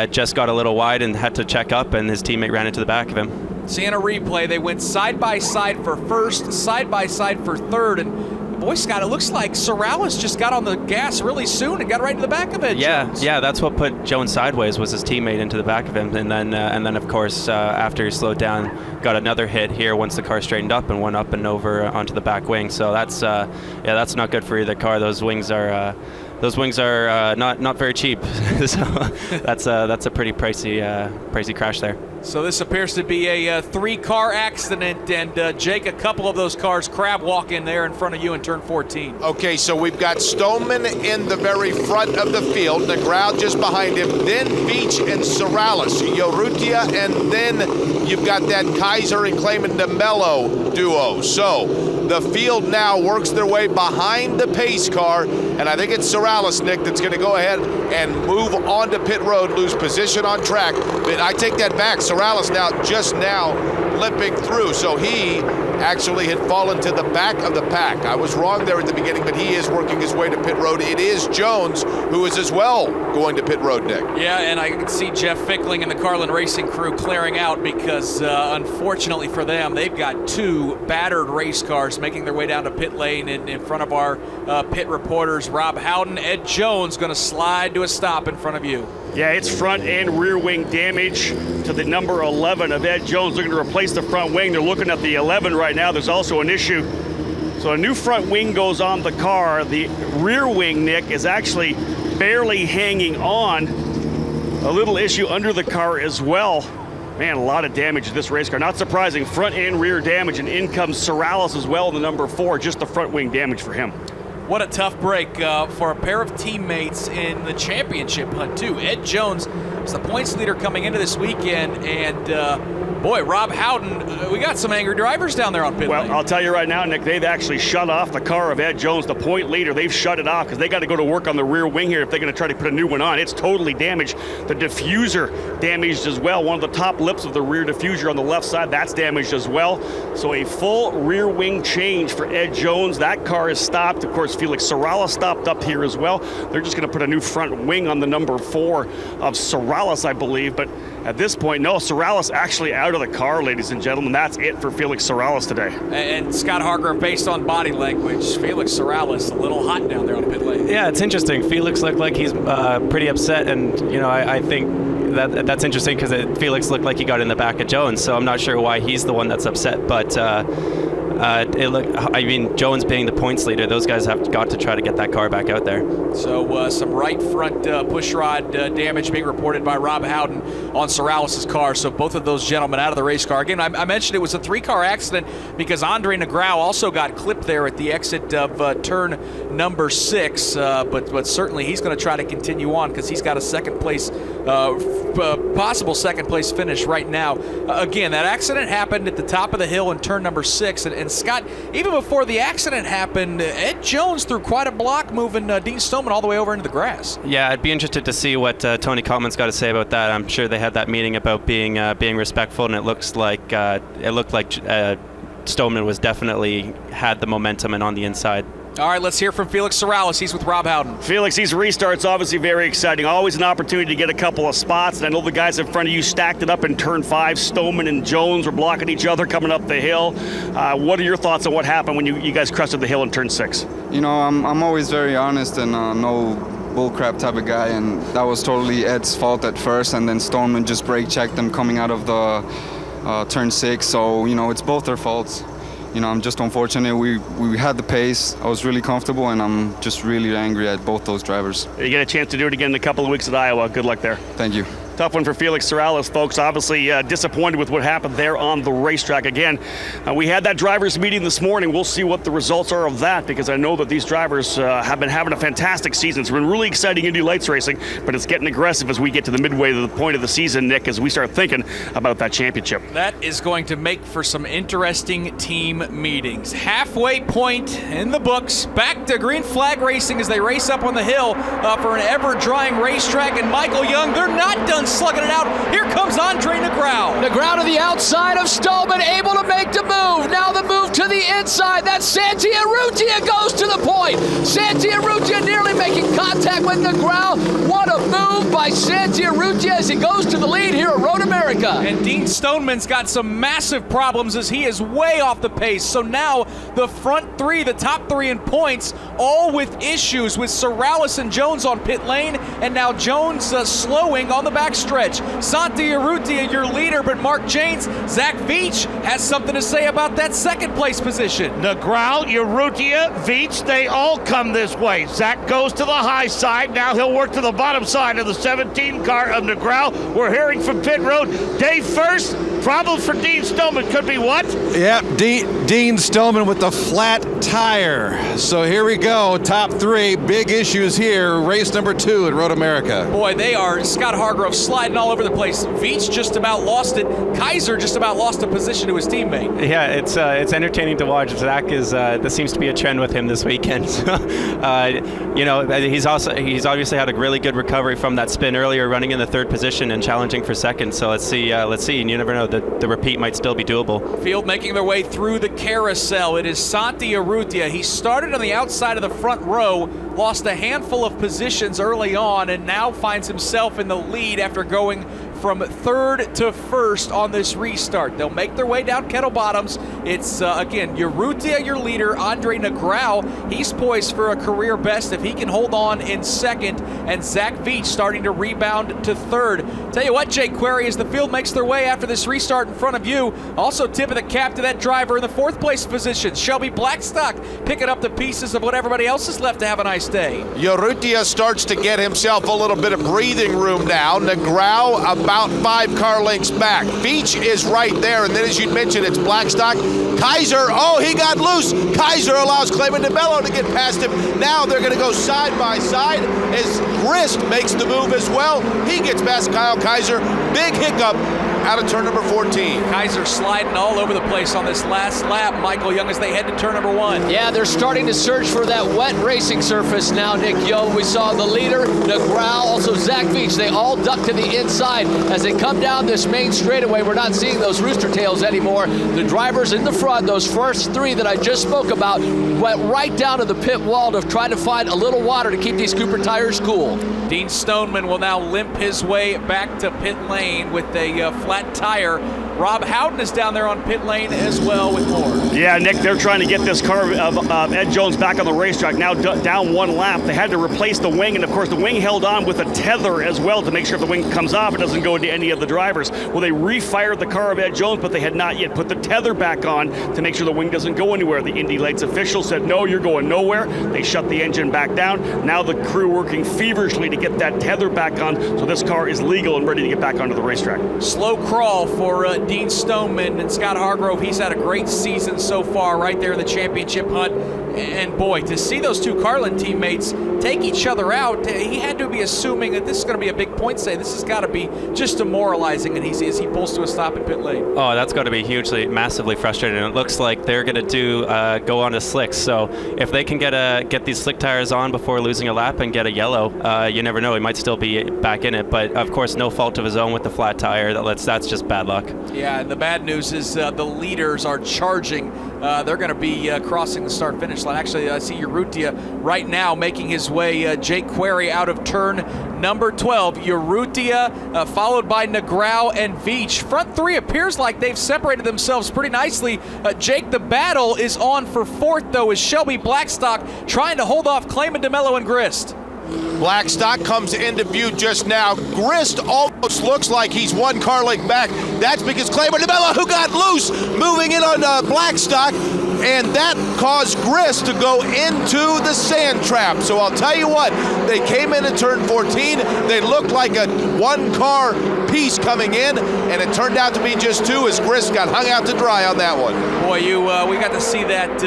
just got a little wide and had to check up, and his teammate ran into the back of him. Seeing a replay, they went side by side for first, side by side for third, and boy, Scott, it looks like Sorales just got on the gas really soon and got right to the back of it. Yeah, that's what put Jones sideways, was his teammate into the back of him, and then of course after he slowed down, got another hit here once the car straightened up and went up and over onto the back wing. So that's not good for either car. Those wings are not very cheap. So that's a pretty pricey crash there. So this appears to be a 3-car accident, and Jake, a couple of those cars crab walk in there in front of you in turn 14. Okay, so we've got Stoneman in the very front of the field, NEGRAD just behind him, then Veach and Sorales, Urrutia, and then you've got that KAISER and Clayman DeMello duo. So the field now works their way behind the pace car, and I think it's Sorales, Nick, that's going to go ahead and move on to pit road, lose position on track. But I take that back. Sorales just now limping through, so he actually had fallen to the back of the pack. I was wrong there at the beginning, but he is working his way to pit road. It is Jones who is as well going to pit road, Nick. Yeah, and I can see Jeff Fickling and the Carlin Racing crew clearing out because unfortunately for them, they've got 2 battered race cars making their way down to pit lane in front of our pit reporters, Rob Howden. Ed Jones going to slide to a stop in front of you. Yeah, it's front and rear wing damage to the number 11 of Ed Jones. Looking to replace the front wing. They're looking at the 11 right now. There's also an issue. So a new front wing goes on the car. The rear wing, Nick, is actually barely hanging on. A little issue under the car as well. Man, a lot of damage to this race car. Not surprising, front and rear damage, and in comes Sorales as well in the number 4. Just the front wing damage for him. What a tough break for a pair of teammates in the championship hunt, too. Ed Jones was the points leader coming into this weekend, and boy, Rob Howden, we got some angry drivers down there on pit lane. Well, I'll tell you right now, Nick, they've actually shut off the car of Ed Jones, the point leader. They've shut it off because they got to go to work on the rear wing here if they're going to try to put a new one on. It's totally damaged. The diffuser damaged as well. One of the top lips of the rear diffuser on the left side, that's damaged as well. So a full rear wing change for Ed Jones. That car is stopped. Of course, Felix Sorales stopped up here as well. They're just going to put a new front wing on the number 4 of Sorales, I believe. But at this point, no, Sorales actually out of the car, ladies and gentlemen. That's it for Felix Sorales today. And Scott Hargrove, based on body language, Felix Sorales a little hot down there on pit lane. Yeah, it's interesting. Felix looked like he's pretty upset, and I think that's interesting because Felix looked like he got in the back of Jones, so I'm not sure why he's the one that's upset, but Jones being the points leader, those guys have got to try to get that car back out there. So some right front pushrod damage being reported by Rob Howden on Sorales' car. So both of those gentlemen out of the race car. Again, I mentioned it was a 3-car accident because Andre NEGRAD also got clipped there at the exit of turn number 6. But certainly he's going to try to continue on because he's got a second place, possible second place finish right now. Again, that accident happened at the top of the hill in turn number 6, and And Scott, even before the accident happened, Ed Jones threw quite a block moving Dean Stoneman all the way over into the grass. Yeah, I'd be interested to see what Tony Kaltman's got to say about that. I'm sure they had that meeting about being respectful, and it looked like Stoneman was definitely had the momentum and on the inside. All right, let's hear from Felix Sorrells. He's with Rob Howden. Felix, these restarts obviously very exciting. Always an opportunity to get a couple of spots. And I know the guys in front of you stacked it up in turn 5. Stoneman and Jones were blocking each other coming up the hill. What are your thoughts on what happened when you guys crested the hill in turn 6? You know, I'm always very honest and no bullcrap type of guy, and that was totally Ed's fault at first, and then Stoneman just brake checked them coming out of the turn 6. So, you know, it's both their faults. You know, I'm just unfortunate. We had the pace. I was really comfortable, and I'm just really angry at both those drivers. You get a chance to do it again in a couple of weeks at Iowa. Good luck there. Thank you. Tough one for Felix Sorrells, folks. Obviously disappointed with what happened there on the racetrack. Again, we had that drivers meeting this morning. We'll see what the results are of that, because I know that these drivers have been having a fantastic season. It's been really exciting Indy Lights racing, but it's getting aggressive as we get to the midway to the point of the season, Nick, as we start thinking about that championship. That is going to make for some interesting team meetings. Halfway point in the books. Back to green flag racing as they race up on the hill for an ever-drying racetrack. And Michael Young, they're not done slugging it out. Here comes Andre Negrau. Negrau to the outside of Stoneman, able to make the move. Now the move to the inside. That's Santi Urrutia goes to the point. Santi Urrutia nearly making contact with Negrau. What a move by Santi Urrutia as he goes to the lead here at Road America. And Dean Stoneman's got some massive problems as he is way off the pace. So now the front 3, the top 3 in points, all with issues with Sorrells and Jones on pit lane, and now Jones slowing on the back stretch. Santi Urrutia, your leader, but Mark Janes, Zach Veach has something to say about that second place position. Negrau, Urrutia, Veach, they all come this way. Zach goes to the high side. Now he'll work to the bottom side of the 17 car of Negrau. We're hearing from pit road. Dave first. Problem for Dean Stoneman could be what? Yep, Dean Stoneman with the flat tire. So here we go, top 3, big issues here. Race number 2 at Road America. Boy, they are. Scott Hargrove sliding all over the place. Veach just about lost it. KAISER just about lost a position to his teammate. Yeah, it's entertaining to watch. Zach is this seems to be a trend with him this weekend. You know, he's obviously had a really good recovery from that spin earlier, running in the 3rd position and challenging for 2nd. So let's see. And you never know, the repeat might still be doable. Field making their way through the carousel. It is Santi Urrutia. He started on the outside of the front row, lost a handful of positions early on, and now finds himself in the lead after going from 3rd to 1st on this restart. They'll make their way down Kettle Bottoms. It's, again, Urrutia, your leader, Andre Negrau. He's poised for a career best if he can hold on in 2nd, and Zach Veach starting to rebound to 3rd. Tell you what, Jake Query, as the field makes their way after this restart in front of you, also tipping the cap to that driver in the 4th place position, Shelby Blackstock, picking up the pieces of what everybody else has left to have a nice day. Urrutia starts to get himself a little bit of breathing room now. Negrau about 5 car lengths back. Veach is right there, and then as you mentioned, it's Blackstock. KAISER, oh, he got loose. KAISER allows Clayman DeMello to get past him. Now they're going to go side by side as GRIST makes the move as well. He gets past Kyle KAISER. Big hiccup out of turn number 14. KAISER sliding all over the place on this last lap, Michael Young, as they head to turn number 1. Yeah, they're starting to search for that wet racing surface now, Nick Yo. We saw the leader, Negrau, also Zach Veach. They all duck to the inside as they come down this main straightaway. We're not seeing those rooster tails anymore. The drivers in the front, those first 3 that I just spoke about, went right down to the pit wall to try to find a little water to keep these Cooper tires cool. Dean Stoneman will now limp his way back to pit lane with a flat tire. Rob Howden is down there on pit lane as well with more. Yeah, Nick, they're trying to get this car of Ed Jones back on the racetrack. Now down 1 lap. They had to replace the wing, and of course the wing held on with a tether as well to make sure if the wing comes off, it doesn't go into any of the drivers. Well, they refired the car of Ed Jones, but they had not yet put the tether back on to make sure the wing doesn't go anywhere. The Indy Lights official said, no, you're going nowhere. They shut the engine back down. Now the crew working feverishly to get that tether back on so this car is legal and ready to get back onto the racetrack. Slow crawl for Dean Stoneman and Scott Hargrove. He's had a great season so far right there in the championship hunt. And boy, to see those two Carlin teammates take each other out, he had to be assuming that this is going to be a big point say. This has got to be just demoralizing, and as he pulls to a stop in pit lane. Oh, that's got to be massively frustrating. It looks like they're going to go on to slicks. So if they can get these slick tires on before losing a lap and get a yellow, you never know. He might still be back in it. But of course, no fault of his own with the flat tire. That's just bad luck. Yeah, and the bad news is the leaders are charging. They're going to be crossing the start-finish line. Actually, I see Urrutia right now making his way. Jake Query out of turn number 12. Urrutia followed by NEGRAD and VEACH. Front three appears like they've separated themselves pretty nicely. Jake, the battle is on for fourth, though, as Shelby Blackstock trying to hold off Clayman DeMello and Grist. Blackstock comes into view just now. Grist almost looks like he's one car length back. That's because Clayman DeMello, who got loose, moving in on Blackstock, and that caused Grist to go into the sand trap. So I'll tell you what, they came in at turn 14. They looked like a one-car piece coming in, and it turned out to be just two as Grist got hung out to dry on that one. Boy, we got to see that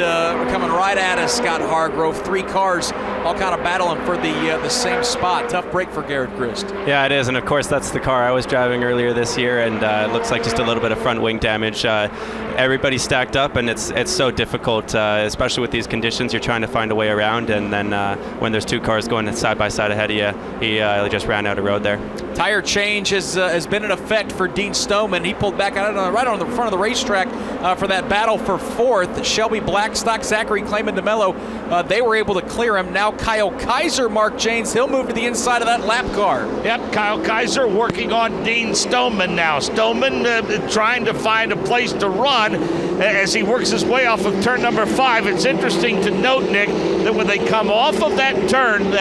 coming right at us, Scott Hargrove. Three cars all kind of battling for the same spot. Tough break for Garrett Grist. Yeah, it is, and of course that's the car I was driving earlier this year, and it looks like just a little bit of front wing damage. Everybody's stacked up, and it's so difficult, especially with these conditions. You're trying to find a way around, and then when there's two cars going side by side ahead of you, he just ran out of road there. Tire change has been in effect for Dean Stoneman. He pulled back out right on the front of the racetrack for that battle for fourth. Shelby Blackstock, Zachary Clayman DeMello, they were able to clear him. Now Kyle Kaiser, Mark Janes, he'll move to the inside of that lap car. Yep, Kyle Kaiser working on Dean Stoneman now. Stoneman trying to find a place to run as he works his way off of turn number 5. It's interesting to note, Nick, that when they come off of that turn,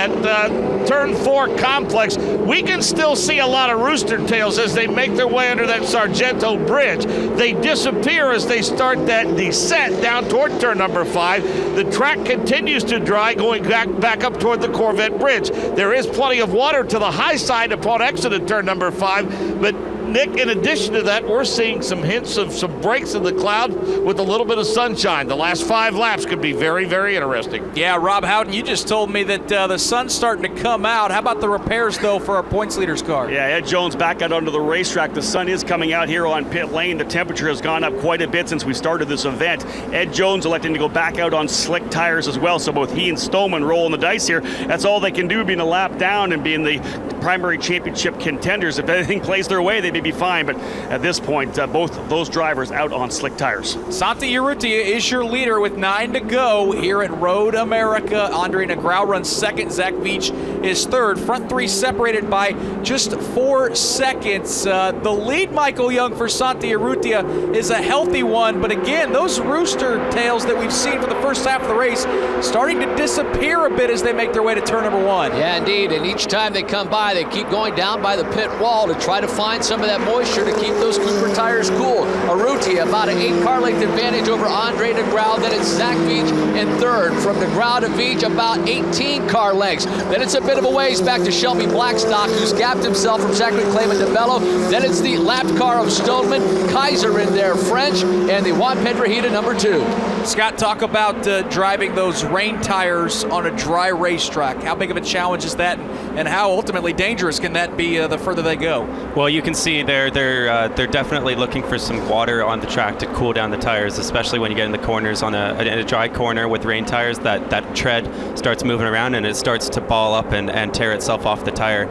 turn 4 complex, we can still see a lot of rooster tails as they make their way under that Sargento Bridge. They disappear as they start that descent down toward turn number 5. The track continues to dry, going back up toward the Corvette Bridge. There is plenty of water to the high side upon exit at turn number 5, but Nick, in addition to that, we're seeing some hints of some breaks in the cloud with a little bit of sunshine. The last 5 laps could be very, very interesting. Yeah, Rob Howden, you just told me that the sun's starting to come out. How about the repairs, though, for our points leader's car? Yeah, Ed Jones back out onto the racetrack. The sun is coming out here on pit lane. The temperature has gone up quite a bit since we started this event. Ed Jones electing to go back out on slick tires as well, so both he and Stoneman rolling the dice here. That's all they can do, being a lap down and being the primary championship contenders. If anything plays their way, they may be fine, but at this point, both of those drivers out on slick tires. Santi Urrutia is your leader with 9 to go here at Road America. Andre NEGRAD runs second. Zach VEACH is third. Front three separated by just 4 seconds. The lead, Michael Young, for Santi Urrutia is a healthy one, but again, those rooster tails that we've seen for the first half of the race starting to disappear a bit as they make their way to turn number 1. Yeah, indeed, and each time they come by, they keep going down by the pit wall to try to find some of that moisture to keep those Cooper tires cool. Urrutia about an 8-car length advantage over Andre NEGRAD. Then it's Zach VEACH in third. From NEGRAD to VEACH, about 18 car lengths. Then it's a bit of a ways back to Shelby Blackstock, who's gapped himself from Zachary Clayman DeMello. Then it's the lapped car of Stoneman, Kaiser in there, French, and the Juan Pedrahita number 2. Scott, talk about driving those rain tires on a dry racetrack. How big of a challenge is that, and how ultimately dangerous can that be the further they go? Well, you can see they're definitely looking for some water on the track to cool down the tires, especially when you get in the corners on a dry corner with rain tires. That tread starts moving around and it starts to ball up and tear itself off the tire.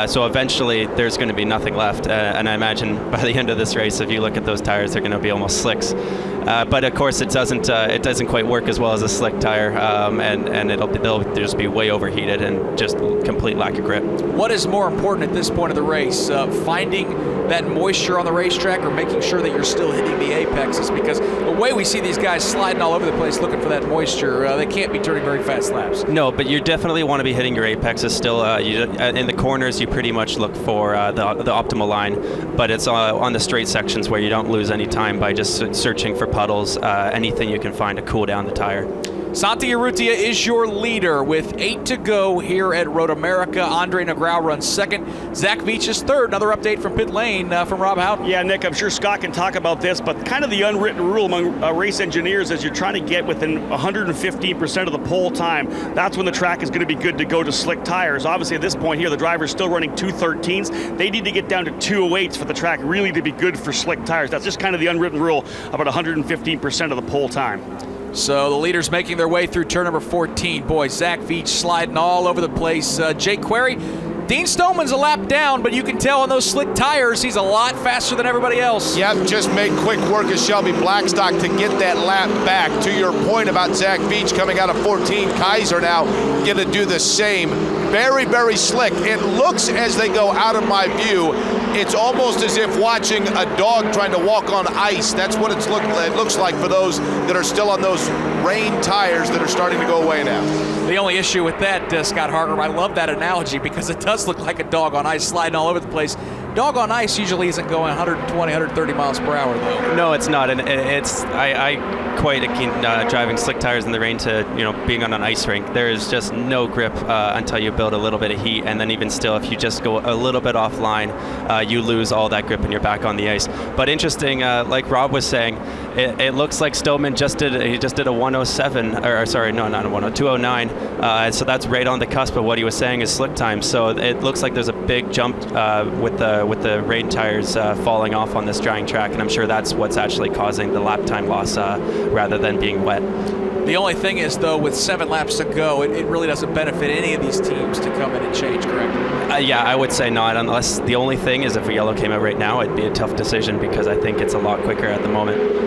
So eventually there's going to be nothing left, and I imagine by the end of this race, if you look at those tires, they're going to be almost slicks. But of course, it doesn't quite work as well as a slick tire, and they'll just be way overheated and just complete lack of grip. What is more important at this point of the race, finding that moisture on the racetrack or making sure that you're still hitting the apexes? Because the way we see these guys sliding all over the place looking for that moisture, they can't be turning very fast laps. No, but you definitely want to be hitting your apexes still. In the corners, you pretty much look for the optimal line, but it's on the straight sections where you don't lose any time by just searching for puddles, anything you can find to cool down the tire. Santi Urrutia is your leader with 8 to go here at Road America. Andre Negrao runs second. Zach Veach is third. Another update from pit lane from Rob Houghton. Yeah, Nick, I'm sure Scott can talk about this, but kind of the unwritten rule among race engineers is you're trying to get within 115% of the pole time. That's when the track is going to be good to go to slick tires. Obviously, at this point here, the driver's still running 213s. They need to get down to 208s for the track really to be good for slick tires. That's just kind of the unwritten rule, about 115% of the pole time. So the leaders making their way through turn number 14. Boy, Zach Veach sliding all over the place. Jake Query, Dean Stoneman's a lap down, but you can tell on those slick tires he's a lot faster than everybody else. Yep, just made quick work of Shelby Blackstock to get that lap back. To your point about Zach Veach coming out of 14, KAISER now going to do the same. Very, very slick. It looks, as they go out of my view, it's almost as if watching a dog trying to walk on ice. That's what it looks like for those that are still on those rain tires that are starting to go away now. The only issue with that, Scott Harger, I love that analogy because it does look like a dog on ice sliding all over the place. Dog on ice usually isn't going 120, 130 miles per hour, though. No, it's not, and I quite akin driving slick tires in the rain to being on an ice rink. There is just no grip until you build a little bit of heat, and then even still, if you just go a little bit offline, you lose all that grip and you're back on the ice. But interesting, like Rob was saying, it looks like Stoneman just did a 107, or sorry, no, not a 209. So that's right on the cusp of what he was saying is slick time. So it looks like there's a big jump with the rain tires falling off on this drying track, and I'm sure that's what's actually causing the lap time loss rather than being wet. The only thing is, though, with 7 laps to go, it really doesn't benefit any of these teams to come in and change, correct? Yeah, I would say not, unless the only thing is if yellow came out right now, it'd be a tough decision because I think it's a lot quicker at the moment.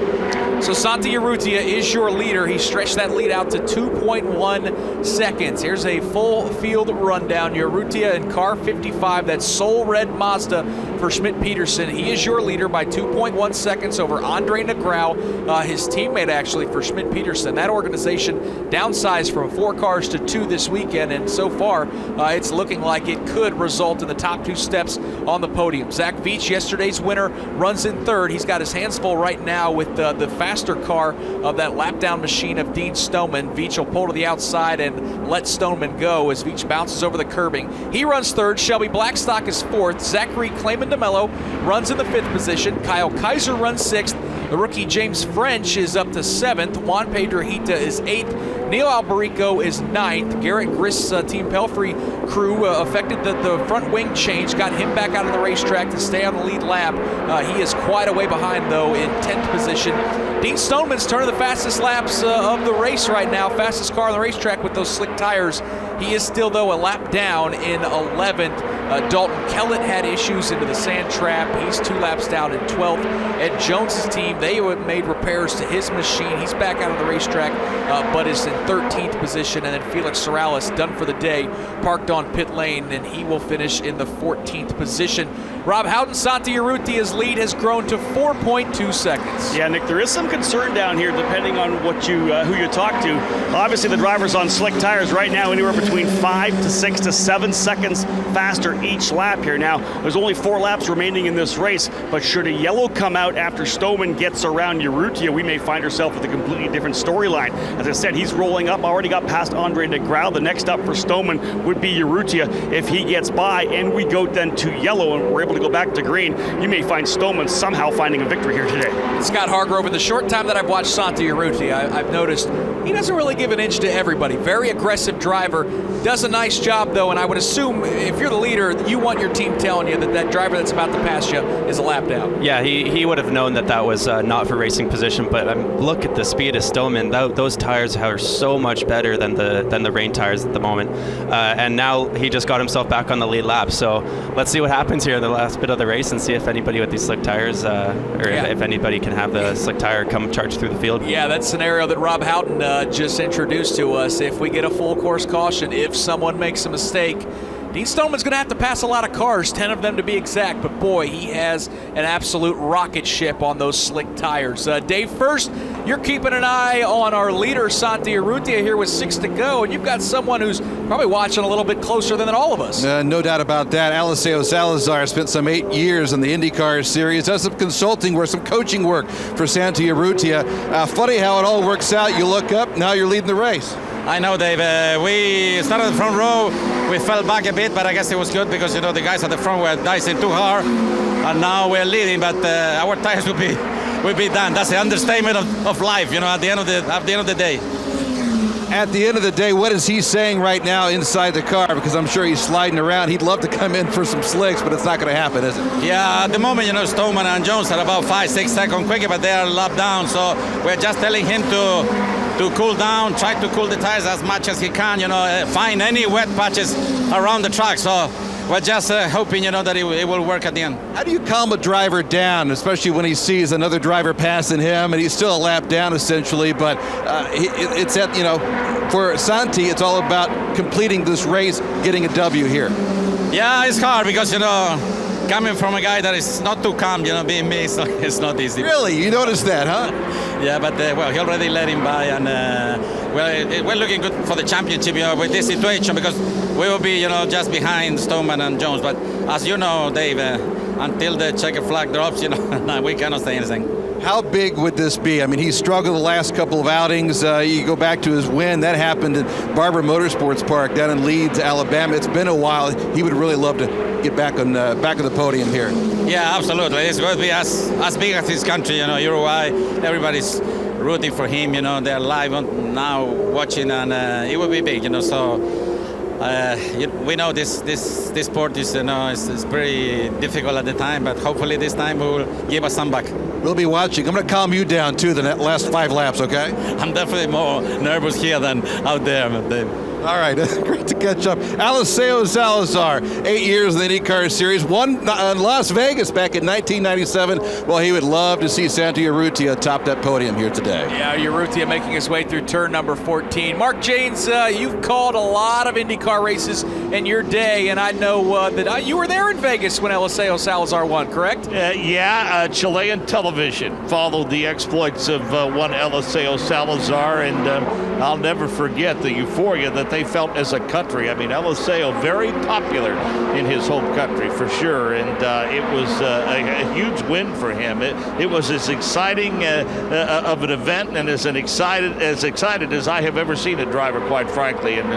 So Santi Urrutia is your leader. He stretched that lead out to 2.1 seconds. Here's a full field rundown. Urrutia in car 55, that Soul Red Mazda for Schmidt-Peterson. He is your leader by 2.1 seconds over Andre Negrao, his teammate actually for Schmidt-Peterson. That organization downsized from 4 cars to 2 this weekend, and so far it's looking like it could result in the top 2 steps on the podium. Zach Veach, yesterday's winner, runs in third. He's got his hands full right now with the faster car of that lap down machine of Dean Stoneman. Veach will pull to the outside and let Stoneman go as Veach bounces over the curbing. He runs third. Shelby Blackstock is fourth. Zachary Clayman DeMello runs in the 5th position. Kyle KAISER runs 6th. The rookie James French is up to 7th. Juan Pedro Hita is 8th. Neil Alberico is 9th. Garrett Grist's Team Pelfrey crew affected the front wing change, got him back out of the racetrack to stay on the lead lap. He is quite a way behind, though, in 10th position. Dean Stoneman's turning the fastest laps of the race right now, fastest car on the racetrack with those slick tires. He is still, though, a lap down in 11th. Dalton Kellett had issues into the sand trap. He's 2 laps down in 12th. Ed Jones's team, they have made repairs to his machine. He's back out on the racetrack, but is in 13th position. And then Felix Sorrellis, done for the day, parked on pit lane, and he will finish in the 14th position. Rob Houghton, Santi Urrutia's lead has grown to 4.2 seconds. Yeah, Nick, there is some concern down here depending on what who you talk to. Obviously, the drivers on slick tires right now anywhere between 5 to 6 to 7 seconds faster each lap here. Now, there's only 4 laps remaining in this race, but should a yellow come out after Stoneman gets around Urrutia, we may find ourselves with a completely different storyline. As I said, he's rolling up, already got past Andre Negrao. The next up for Stoneman would be Urrutia if he gets by, and we go then to yellow and we're able to go back to green. You may find Stoneman somehow finding a victory here today. Scott Hargrove, in the short time that I've watched Santi Urrutia, I've noticed he doesn't really give an inch to everybody. Very aggressive driver. Does a nice job, though, and I would assume if you're the leader, you want your team telling you that driver that's about to pass you is a lap down. Yeah, he would have known that was not for racing position, but look at the speed of Stoneman. Those tires are so much better than the rain tires at the moment. And now he just got himself back on the lead lap. So let's see what happens here in the last bit of the race and see if anybody with these slick tires, if anybody can have the slick tire come charge through the field. Yeah, that scenario that Rob Houghton just introduced to us. If we get a full course caution, if someone makes a mistake, Dean Stoneman's going to have to pass a lot of cars, 10 of them to be exact, but boy, he has an absolute rocket ship on those slick tires. Dave, first, you're keeping an eye on our leader, Santi Urrutia, here with 6 to go, and you've got someone who's probably watching a little bit closer than all of us. No doubt about that. Eliseo Salazar spent some 8 years in the IndyCar series, does some consulting work, some coaching work for Santi Urrutia. Funny how it all works out. You look up, now you're leading the race. I know, Dave. We started in the front row. We fell back a bit, but I guess it was good because, the guys at the front were dicing too hard. And now we're leading, but our tires will be done. That's the understatement of life, at the end of the day. At the end of the day, what is he saying right now inside the car? Because I'm sure he's sliding around. He'd love to come in for some slicks, but it's not going to happen, is it? Yeah, at the moment, Stoneman and Jones are about 5-6 seconds quicker, but they are locked down. So we're just telling him to cool down, try to cool the tires as much as he can, find any wet patches around the track. So we're just hoping, that it will work at the end. How do you calm a driver down, especially when he sees another driver passing him and he's still a lap down essentially, but it's at, for Santi, it's all about completing this race, getting a W here. Yeah, it's hard because, coming from a guy that is not too calm, being me, so it's not easy. Really? You noticed that, huh? Yeah, but, he already let him by, and, we're looking good for the championship, with this situation, because we will be, just behind Stoneman and Jones. But as you know, Dave, until the checkered flag drops, we cannot say anything. How big would this be? I mean, he struggled the last couple of outings. You go back to his win. That happened at Barber Motorsports Park down in Leeds, Alabama. It's been a while. He would really love to get back on the podium here. Yeah, absolutely. It's going to be as big as this country, Uruguay. Everybody's rooting for him, They're live now watching, and it will be big, So we know this sport is, it's very difficult at the time, but hopefully this time will give us some back. We'll be watching. I'm going to calm you down too the last 5 laps, okay? I'm definitely more nervous here than out there, Dave. All right, great to catch up. Eliseo Salazar, 8 years in the IndyCar Series, won in Las Vegas back in 1997. Well, he would love to see Santi Urrutia atop that podium here today. Yeah, Urrutia making his way through turn number 14. Mark Janes, you've called a lot of IndyCar races in your day, and I know that you were there in Vegas when Eliseo Salazar won, correct? Chilean television followed the exploits of one Eliseo Salazar, and I'll never forget the euphoria that they felt as a country. I mean, Eliseo, very popular in his home country for sure, and it was a huge win for him. It was as exciting of an event and as excited as I have ever seen a driver, quite frankly. And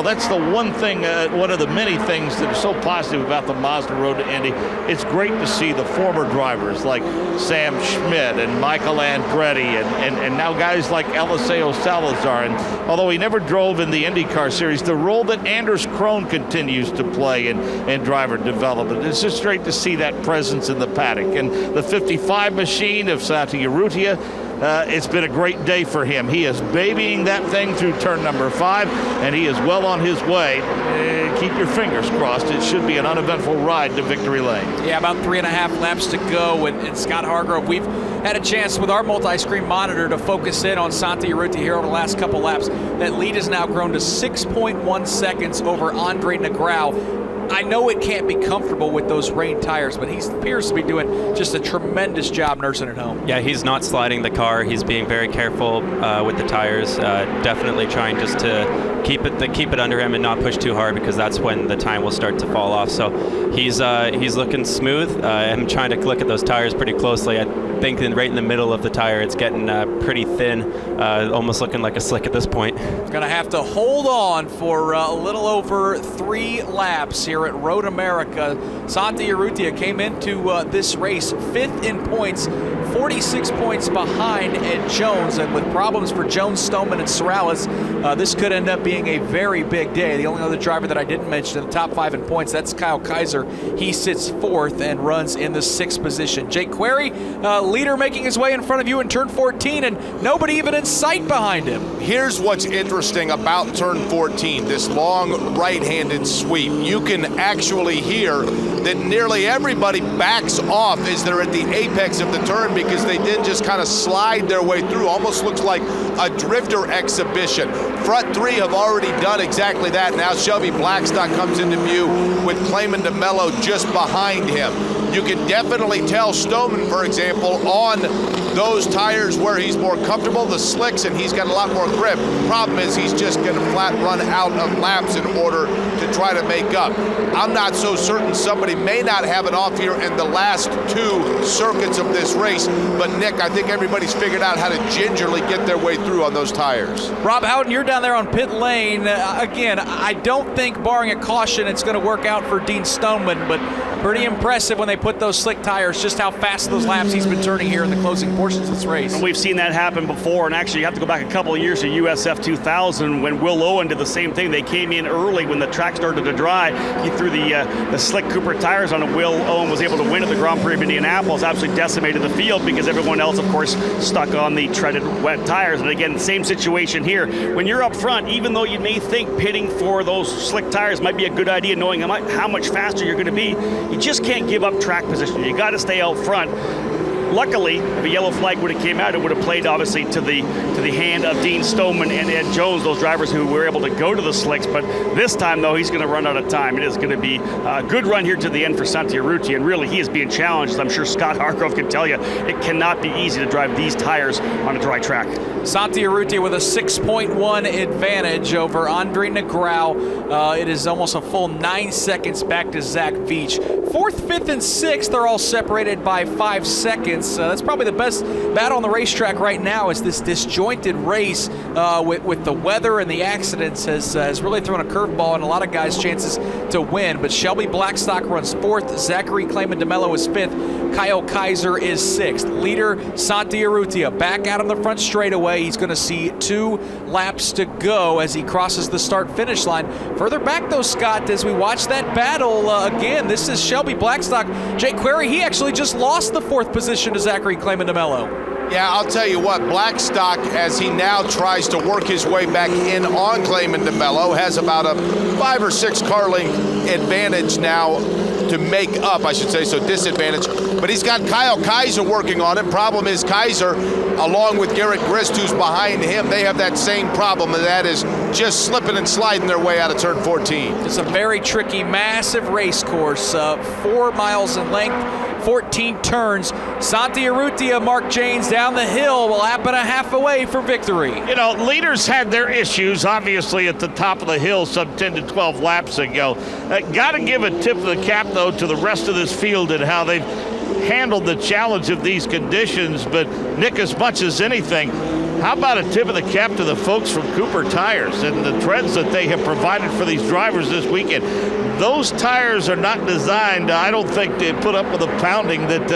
that's the one thing, one of the many things that is so positive about the Mazda Road to Indy. It's great to see the former drivers like Sam Schmidt and Michael Andretti and now guys like Eliseo Salazar. And although he never drove in the IndyCar series, the role that Anders Krohn continues to play in driver development, it's just great to see that presence in the paddock. And the 55 machine of Santi Urrutia, it's been a great day for him. He is babying that thing through turn number 5, and he is well on his way. Keep your fingers crossed. It should be an uneventful ride to victory lane. Yeah, about 3.5 laps to go, and Scott Hargrove, we've had a chance with our multi-screen monitor to focus in on Santi Urrutia here over the last couple laps. That lead has now grown to 6.1 seconds over Andre Negrad. I know it can't be comfortable with those rain tires, but he appears to be doing just a tremendous job nursing it home. Yeah, he's not sliding the car. He's being very careful with the tires. Definitely trying just to keep it under him and not push too hard, because that's when the time will start to fall off. So he's looking smooth. I'm trying to look at those tires pretty closely. I think right in the middle of the tire, it's getting pretty thin, almost looking like a slick at this point. Going to have to hold on for a little over 3 laps here at Road America. Santi Urrutia came into this race 5th in points, 46 points behind Ed Jones, and with problems for Jones, Stoneman, and Sorales, this could end up being a very big day. The only other driver that I didn't mention in the top 5 in points, that's Kyle Kaiser. He sits 4th and runs in the 6th position. Jake Query, leader, making his way in front of you in turn 14, and nobody even in sight behind him. Here's what's interesting about turn 14, this long right-handed sweep. You can actually hear that nearly everybody backs off as they're at the apex of the turn, because they didn't just kind of slide their way through. Almost looks like a drifter exhibition. Front 3 have already done exactly that. Now Shelby Blackstock comes into view with Clayman DeMello just behind him. You can definitely tell Stoneman, for example, on those tires where he's more comfortable, the slicks, and he's got a lot more grip. Problem is he's just going to flat run out of laps in order to try to make up. I'm not so certain. Somebody may not have it off here in the last 2 circuits of this race, but Nick, I think everybody's figured out how to gingerly get their way through on those tires. Rob Houghton, you're down there on pit lane. Again, I don't think, barring a caution, it's going to work out for Dean Stoneman, but pretty impressive when they put those slick tires, just how fast those laps he's been turning here in the closing portions of this race. And we've seen that happen before, and actually you have to go back a couple of years to USF 2000 when Will Owen did the same thing. They came in early when the track started to dry. He threw the slick Cooper tires on it. Will Owen was able to win at the Grand Prix of Indianapolis, absolutely decimated the field because everyone else, of course, stuck on the treaded wet tires. And again, same situation here. When you're up front, even though you may think pitting for those slick tires might be a good idea, knowing how much faster you're going to be, you just can't give up track position. You got to stay out front. Luckily, if a yellow flag would have came out, it would have played obviously to the hand of Dean Stoneman and Ed Jones, those drivers who were able to go to the slicks. But this time, though, he's going to run out of time. It is going to be a good run here to the end for Santi Urrutia, and really he is being challenged. I'm sure Scott Hargrove can tell you it cannot be easy to drive these tires on a dry track. Santi Urrutia with a 6.1 advantage over Andre Negrau. It is almost a full 9 seconds back to Zach Veach. 4th, 5th, and 6th are all separated by 5 seconds. That's probably the best battle on the racetrack right now, is this disjointed race with the weather and the accidents has really thrown a curveball in a lot of guys' chances to win. But Shelby Blackstock runs 4th, Zachary Clayman DeMello is 5th, Kyle Kaiser is 6th. Leader Santi Urrutia back out on the front straightaway. He's going to see 2 laps to go as he crosses the start-finish line. Further back, though, Scott, as we watch that battle again, this is Shelby Blackstock. Jake Query, he actually just lost the 4th position to Zachary Clayman DeMello. Yeah, I'll tell you what, Blackstock, as he now tries to work his way back in on Clayman DeMello, has about a 5 or 6 car length advantage now to make up, I should say, so disadvantage. But he's got Kyle Kaiser working on it. Problem is Kaiser, along with Garrett Grist, who's behind him, they have that same problem, and that is just slipping and sliding their way out of turn 14. It's a very tricky, massive race course, 4 miles in length, 14 turns. Santi Urrutia, Mark Janes down the hill, a lap and a half away for victory. You know, leaders had their issues, obviously, at the top of the hill some 10 to 12 laps ago. Got to give a tip of the cap, though, to the rest of this field and how they've handled the challenge of these conditions. But, Nick, as much as anything, how about a tip of the cap to the folks from Cooper Tires and the treads that they have provided for these drivers this weekend? Those tires are not designed, I don't think, to put up with the pounding that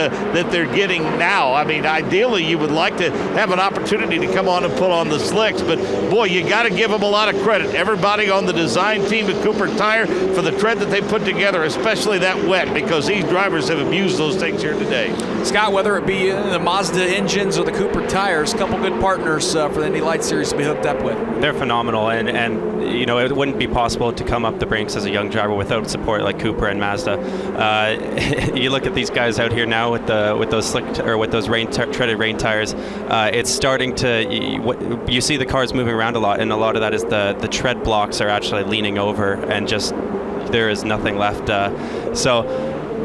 they're getting now. I mean, ideally, you would like to have an opportunity to come on and put on the slicks, but boy, you got to give them a lot of credit. Everybody on the design team at Cooper Tire for the tread that they put together, especially that wet, because these drivers have abused those things here today. Scott, whether it be the Mazda engines or the Cooper tires, a couple good partners for the Indy Light Series to be hooked up with. They're phenomenal, and you know, it wouldn't be possible to come up the ranks as a young driver without support like Cooper and Mazda. You look at these guys out here now with those slick with those treaded rain tires. It's starting to you see the cars moving around a lot, and a lot of that is the tread blocks are actually leaning over, and just there is nothing left.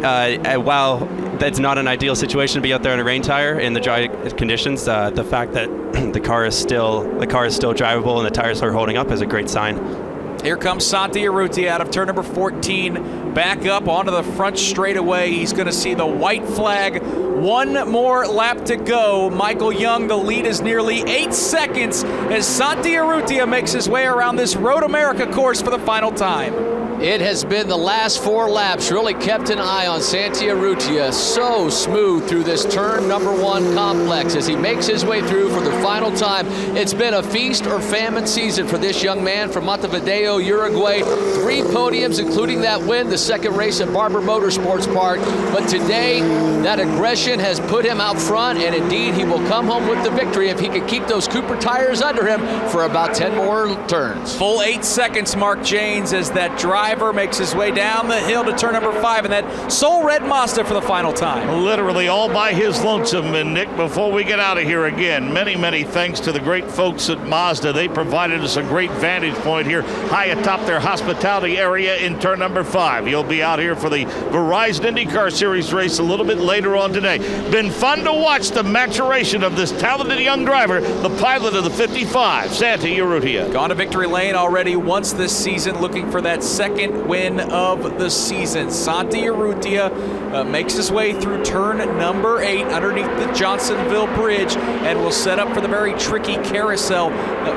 While that's not an ideal situation to be out there on a rain tire in the dry conditions, the fact that the car is still drivable and the tires are holding up is a great sign. Here comes Santi Urrutia out of turn number 14, back up onto the front straightaway. He's going to see the white flag. 1 more lap to go. Michael Young, the lead is nearly 8 seconds as Santi Urrutia makes his way around this Road America course for the final time. It has been the last 4 laps really kept an eye on Santi Urrutia. So smooth through this turn number 1 complex as he makes his way through for the final time. It's been a feast or famine season for this young man from Montevideo, Uruguay. 3 podiums, including that win, the second race at Barber Motorsports Park. But today, that aggression has put him out front, and indeed he will come home with the victory if he can keep those Cooper tires under him for about 10 more turns. Full 8 seconds, Mark Janes, as that dry driver makes his way down the hill to turn number 5 in that Soul Red Mazda for the final time. Literally all by his lonesome. And Nick, before we get out of here again, many thanks to the great folks at Mazda. They provided us a great vantage point here high atop their hospitality area in turn number 5. You'll be out here for the Verizon IndyCar Series race a little bit later on today. Been fun to watch the maturation of this talented young driver, the pilot of the 55, Santi Urrutia. Gone to victory lane already once this season, looking for that second win of the season. Santi Urrutia makes his way through turn number 8 underneath the Johnsonville Bridge and will set up for the very tricky carousel.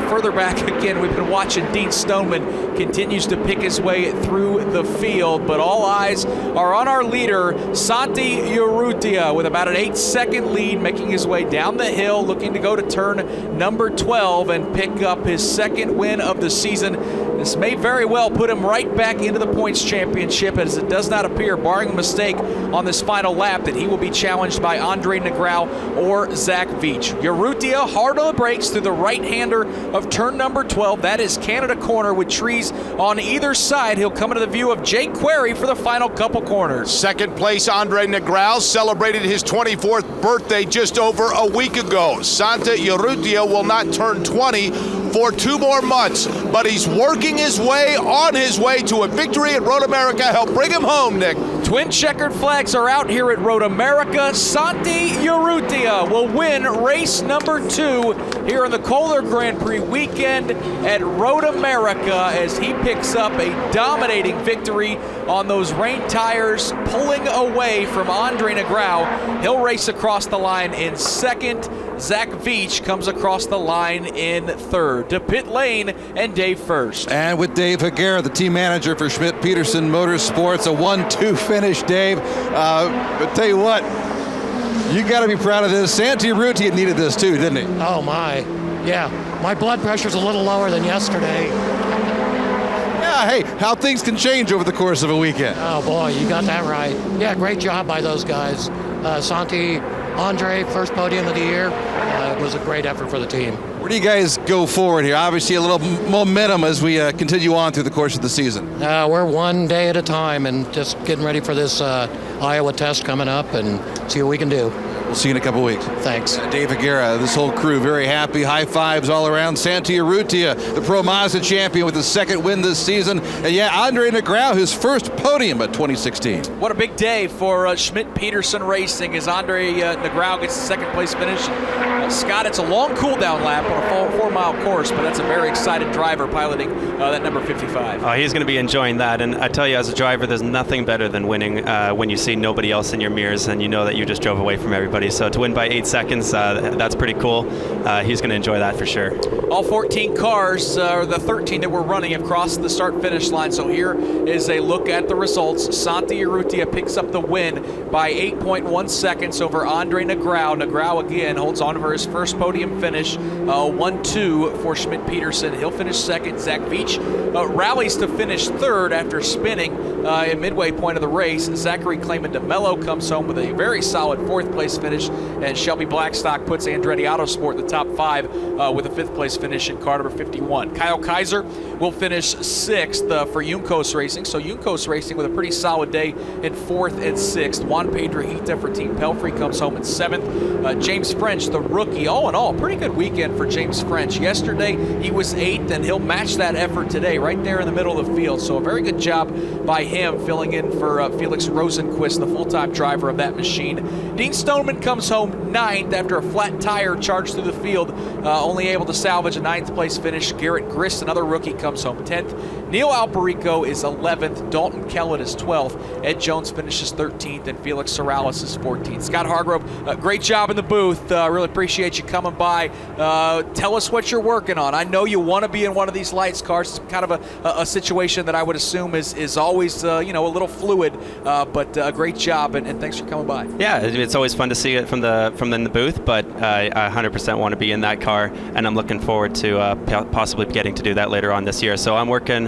Further back again, we've been watching Dean Stoneman continues to pick his way through the field, but all eyes are on our leader, Santi Urrutia, with about an 8-second lead, making his way down the hill, looking to go to turn number 12 and pick up his second win of the season. This may very well put him right back into the points championship, as it does not appear, barring a mistake on this final lap, that he will be challenged by Andre Negrau or Zach Veach. Urrutia hard on the brakes through the right-hander of turn number 12. That is Canada corner with trees on either side. He'll come into the view of Jake Query for the final couple corners. Second place, Andre Negrau celebrated his 24th birthday just over a week ago. Santi Urrutia will not turn 20 for 2 more months, but he's working his way on his way to a victory at Road America. Help bring him home, Nick. Twin checkered flags are out here at Road America. Santi Urrutia will win race number 2 here in the Kohler Grand Prix weekend at Road America, as he picks up a dominating victory on those rain tires, pulling away from Andre Negrau. He'll race across the line in second. Zach Veach comes across the line in third. To pit lane and Dave first. And with Dave Higuera, the team manager for Schmidt-Peterson Motorsports, a 1-2 finish, Dave. But tell you what, you got to be proud of this. Santi Urrutia needed this too, didn't he? Oh my, yeah. My blood pressure's a little lower than yesterday. Yeah, hey, how things can change over the course of a weekend. Oh boy, you got that right. Yeah, great job by those guys. Santi, Andre, first podium of the year. It was a great effort for the team. Where do you guys go forward here? Obviously a little momentum as we continue on through the course of the season. We're one day at a time and just getting ready for this Iowa test coming up and see what we can do. We'll see you in a couple weeks. Thanks. Dave Higuera, this whole crew, very happy. High fives all around. Santi Urrutia, the Pro Mazda champion with his second win this season. And yeah, Andre Negrau, his first podium at 2016. What a big day for Schmidt-Peterson Racing as Andre Negrau gets the second place finish. Scott, it's a long cool-down lap on a 4-mile course, but that's a very excited driver piloting that number 55. Oh, he's going to be enjoying that. And I tell you, as a driver, there's nothing better than winning when you see nobody else in your mirrors and you know that you just drove away from everybody. So to win by 8 seconds, that's pretty cool. He's going to enjoy that for sure. All 14 cars, or the 13 that we're running, have crossed the start-finish line. So here is a look at the results. Santi Urrutia picks up the win by 8.1 seconds over Andre Negrau. Negrau again holds on for his first podium finish, 1-2 for Schmidt-Peterson. He'll finish second. Zach Veach rallies to finish third after spinning in midway point of the race. Zachary Clayman DeMello comes home with a very solid 4th place finish, and Shelby Blackstock puts Andretti Autosport in the top 5 with a 5th place finish in car number 51. Kyle Kaiser will finish 6th for Juncos Racing. So Juncos Racing with a pretty solid day in 4th and 6th. Juan Pedrojita for Team Pelfrey comes home in 7th. James French, the rookie, all in all, pretty good weekend for James French. Yesterday he was 8th, and he'll match that effort today right there in the middle of the field. So a very good job by him filling in for Felix Rosenquist, the full-time driver of that machine. Dean Stoneman comes home 9th after a flat tire charged through the field, only able to salvage a 9th place finish. Garrett Grist, another rookie, comes home 10th. Neil Alberico is 11th. Dalton Kellett is 12th. Ed Jones finishes 13th, and Felix Sorrellis is 14th. Scott Hargrove, great job in the booth. Really appreciate you coming by. Tell us what you're working on. I know you want to be in one of these lights cars. It's kind of a situation that I would assume is always was a little fluid, but a great job, and thanks for coming by. Yeah, it's always fun to see it from in the booth, but I 100% want to be in that car, and I'm looking forward to possibly getting to do that later on this year. So I'm working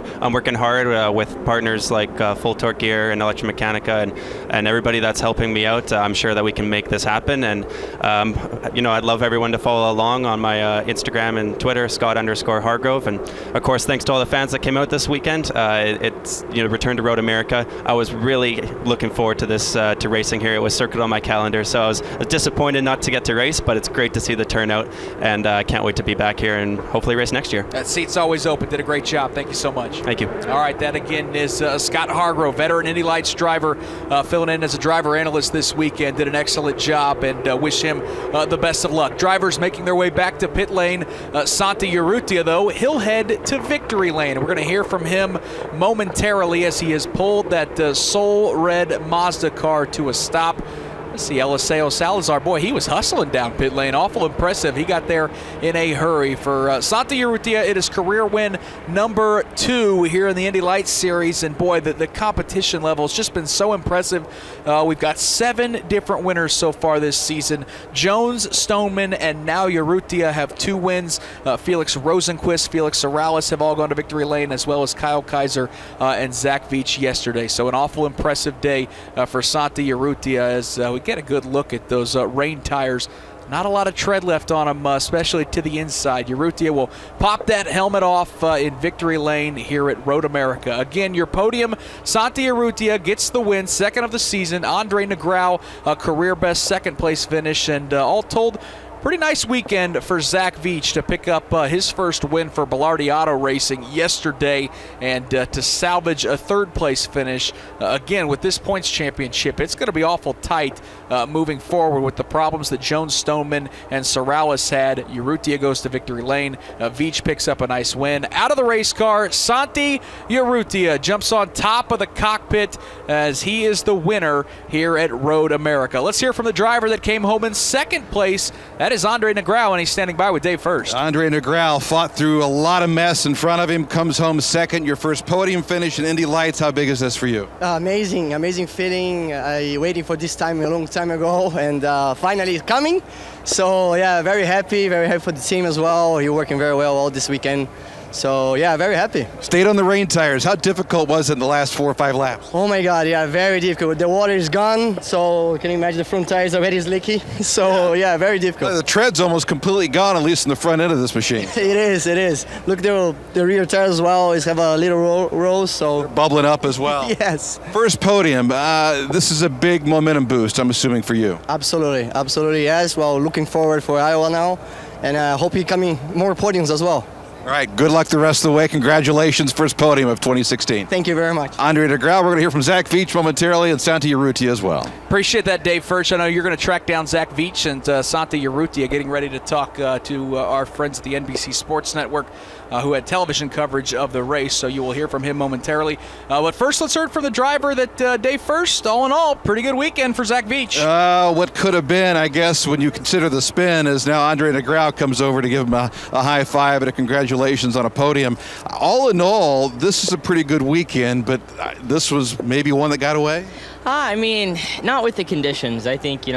hard with partners like Full Torque Gear and Electromechanica and everybody that's helping me out. I'm sure that we can make this happen, and I'd love everyone to follow along on my Instagram and Twitter, Scott_Hargrove, and of course thanks to all the fans that came out this weekend. It's Return to Road America. I was really looking forward to this to racing here. It was circled on my calendar, so I was disappointed not to get to race, but it's great to see the turnout, and I can't wait to be back here and hopefully race next year. That seat's always open. Did a great job. Thank you so much. Thank you. All right, that again is Scott Hargrove, veteran Indy Lights driver, filling in as a driver analyst this weekend. Did an excellent job, and wish him the best of luck. Drivers making their way back to pit lane. Santi Urrutia, though, he'll head to victory lane. We're going to hear from him momentarily as he has pulled that Soul Red Mazda car to a stop. Let's see, Eliseo Salazar, boy, he was hustling down pit lane. Awful impressive. He got there in a hurry. For Santi Urrutia, it is career win number 2 here in the Indy Lights Series. And boy, the competition level has just been so impressive. We've got 7 different winners so far this season. Jones, Stoneman, and now Urrutia have 2 wins. Felix Rosenquist, Felix Sorales have all gone to victory lane, as well as Kyle KAISER and Zach Veach yesterday. So an awful impressive day for Santi Urrutia as we get a good look at those rain tires. Not a lot of tread left on them, especially to the inside. Urrutia will pop that helmet off in victory lane here at Road America. Again, your podium, Santi Urrutia gets the win, second of the season. Andre Negrao, a career best second place finish, and all told, pretty nice weekend for Zach Veach to pick up his first win for Belardi Auto Racing yesterday, and to salvage a third-place finish. Again, with this points championship, it's going to be awful tight moving forward with the problems that Jones, Stoneman, and Sorales had. Urrutia goes to victory lane. Veach picks up a nice win. Out of the race car, Santi Urrutia jumps on top of the cockpit as he is the winner here at Road America. Let's hear from the driver that came home in second place. That is Andre Negrao, and he's standing by with Dave First. Andre Negrao fought through a lot of mess in front of him, comes home second. Your first podium finish in Indy Lights. How big is this for you? Amazing feeling. I waiting for this time a long time ago, and finally it's coming. So yeah, very happy for the team as well. You're working very well all this weekend. So yeah, very happy. Stayed on the rain tires. How difficult was it in the last 4 or 5 laps? Oh my God, yeah, very difficult. The water is gone, so can you imagine the front tires already is leaky? So yeah, very difficult. The tread's almost completely gone, at least in the front end of this machine. It is. Look, the rear tires as well is have a little roll, so they're bubbling up as well. Yes. First podium. This is a big momentum boost, I'm assuming, for you. Absolutely, yes. Well, looking forward for Iowa now, and I hope he coming more podiums as well. All right, good luck the rest of the way. Congratulations, first podium of 2016. Thank you very much. Andre Negrao, we're going to hear from Zach Veach momentarily, and Santi Urrutia as well. Appreciate that, Dave First. I know you're going to track down Zach Veach and Santi Urrutia, getting ready to talk to our friends at the NBC Sports Network who had television coverage of the race, so you will hear from him momentarily. But first, let's hear from the driver that Dave First, all in all, pretty good weekend for Zach Veach. What could have been, I guess, when you consider the spin, is now Andre Negrao comes over to give him a high five and a congratulations on a podium. All in all, this is a pretty good weekend, but this was maybe one that got away? I mean, not with the conditions. I think,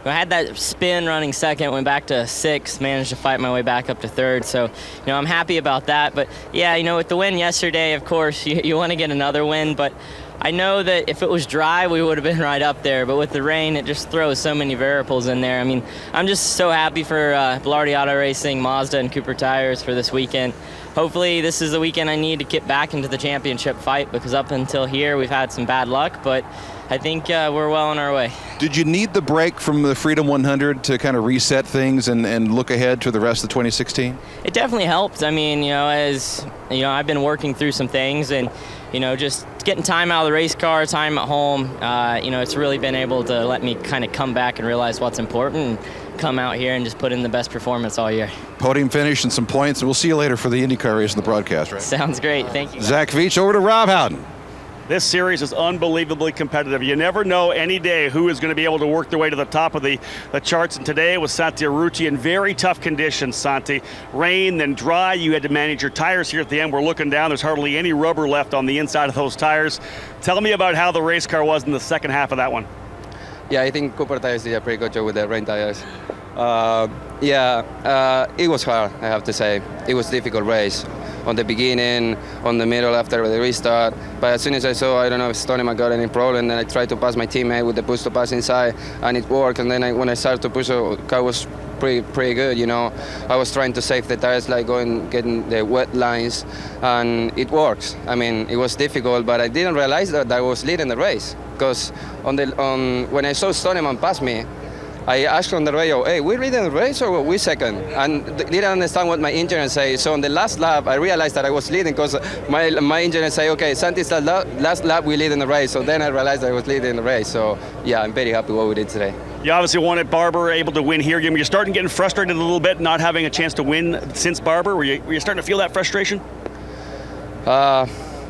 I had that spin running second, went back to 6th, managed to fight my way back up to 3rd. So, I'm happy about that. But, yeah, with the win yesterday, of course, you want to get another win. But I know that if it was dry, we would have been right up there. But with the rain, it just throws so many variables in there. I mean, I'm just so happy for Belardi Auto Racing, Mazda, and Cooper Tires for this weekend. Hopefully this is the weekend I need to get back into the championship fight, because up until here we've had some bad luck, but I think we're well on our way. Did you need the break from the Freedom 100 to kind of reset things and look ahead to the rest of 2016? It definitely helped. I mean, as I've been working through some things, and just getting time out of the race car, time at home, it's really been able to let me kind of come back and realize what's important and come out here and just put in the best performance all year. Podium finish and some points, and we'll see you later for the IndyCar race and the broadcast, right? Sounds great. Thank you. Zach Veach, over to Rob Howden. This series is unbelievably competitive. You never know any day who is going to be able to work their way to the top of the charts. And today was Santi Arruti in very tough conditions, Santi. Rain, then dry. You had to manage your tires here at the end. We're looking down. There's hardly any rubber left on the inside of those tires. Tell me about how the race car was in the second half of that one. Yeah, I think Cooper Tires did a pretty good job with the rain tires. It was hard, I have to say. It was a difficult race. On the beginning, on the middle after the restart. But as soon as I saw, I don't know if Stoneman got any problem, then I tried to pass my teammate with the push to pass inside, and it worked. And then when I started to push, the car was pretty good, you know. I was trying to save the tires, like getting the wet lines, and it works. I mean, it was difficult, but I didn't realize that I was leading the race, because when I saw Stoneman pass me, I asked on the radio, hey, we leading the race or we second? And didn't understand what my engineer said. So on the last lap, I realized that I was leading, because my engineer said, okay, Santi's last lap, we lead in the race. So then I realized I was leading the race. So yeah, I'm very happy what we did today. You obviously won at Barber, able to win here. You're starting getting frustrated a little bit, not having a chance to win since Barber. Were you starting to feel that frustration?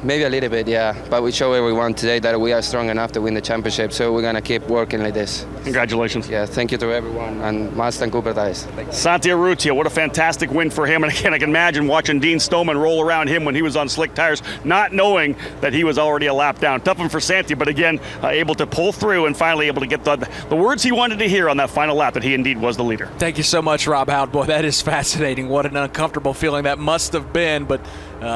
Maybe a little bit, yeah. But we show everyone today that we are strong enough to win the championship, so we're going to keep working like this. Congratulations. Yeah, thank you to everyone, and Mazda and Cooper Tires. Santi Arruti, what a fantastic win for him. And again, I can imagine watching Dean Stoneman roll around him when he was on slick tires, not knowing that he was already a lap down. Tough one for Santi, but again, able to pull through and finally able to get the words he wanted to hear on that final lap, that he indeed was the leader. Thank you so much, Rob Howard. Boy, that is fascinating. What an uncomfortable feeling that must have been, but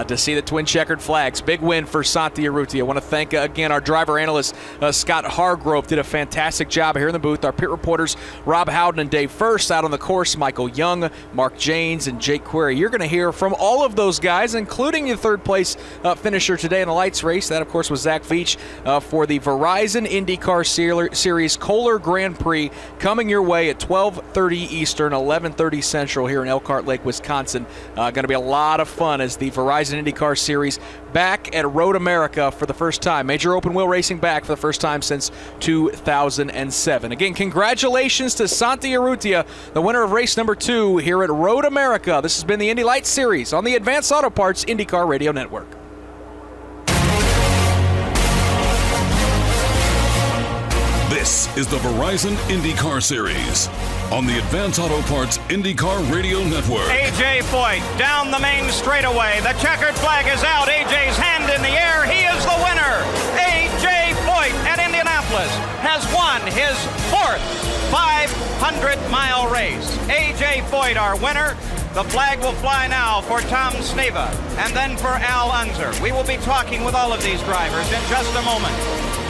to see the twin checkered flags. Big win for Santi Arruti. I want to thank, again, our driver analyst, Scott Hargrove, did a fantastic job here in the booth. Our pit reporters, Rob Howden and Dave First. Out on the course, Michael Young, Mark Janes, and Jake Query. You're going to hear from all of those guys, including the third place finisher today in the lights race. That, of course, was Zach Veach for the Verizon IndyCar Series Kohler Grand Prix, coming your way at 12:30 Eastern, 11:30 Central here in Elkhart Lake, Wisconsin. Going to be a lot of fun as the Verizon IndyCar Series back at Road America for the first time. Major open wheel racing back for the first time since 2007. Again, congratulations to Santi Arruti, the winner of race number 2 here at Road America. This has been the Indy Lights Series on the Advanced Auto Parts IndyCar Radio Network. This is the Verizon IndyCar Series on the Advanced Auto Parts IndyCar Radio Network. A.J. Foyt down the main straightaway. The checkered flag is out. A.J.'s hand in the air. He is the winner. A.J. Foyt at Indianapolis has won his 4th 500-mile race. A.J. Foyt, our winner. The flag will fly now for Tom Sneva and then for Al Unser. We will be talking with all of these drivers in just a moment.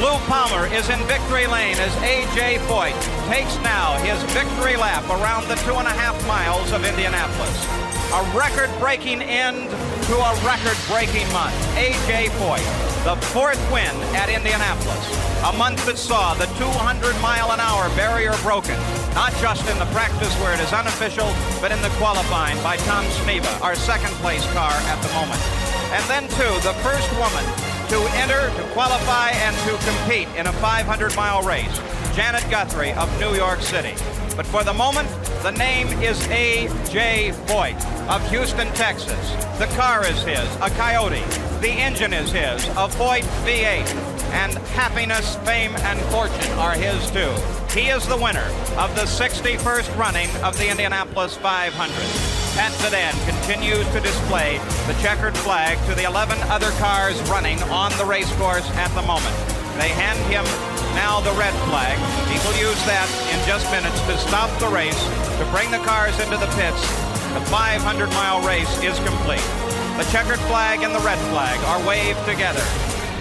Lou Palmer is in victory lane as A.J. Foyt takes now his victory lap around the 2.5 miles of Indianapolis. A record-breaking end to a record-breaking month. A.J. Foyt, the 4th win at Indianapolis. A month that saw the 200-mile-an-hour barrier broken, not just in the practice where it is unofficial, but in the qualifying by Tom Sneva, our second-place car at the moment. And then, too, the first woman to enter, to qualify, and to compete in a 500-mile race, Janet Guthrie of New York City. But for the moment, the name is A.J. Foyt of Houston, Texas. The car is his, a Coyote. The engine is his, a Foyt V8. And happiness, fame, and fortune are his, too. He is the winner of the 61st running of the Indianapolis 500. Pat Sedan continues to display the checkered flag to the 11 other cars running on the race course at the moment. They hand him now the red flag. He will use that in just minutes to stop the race, to bring the cars into the pits. The 500-mile race is complete. The checkered flag and the red flag are waved together.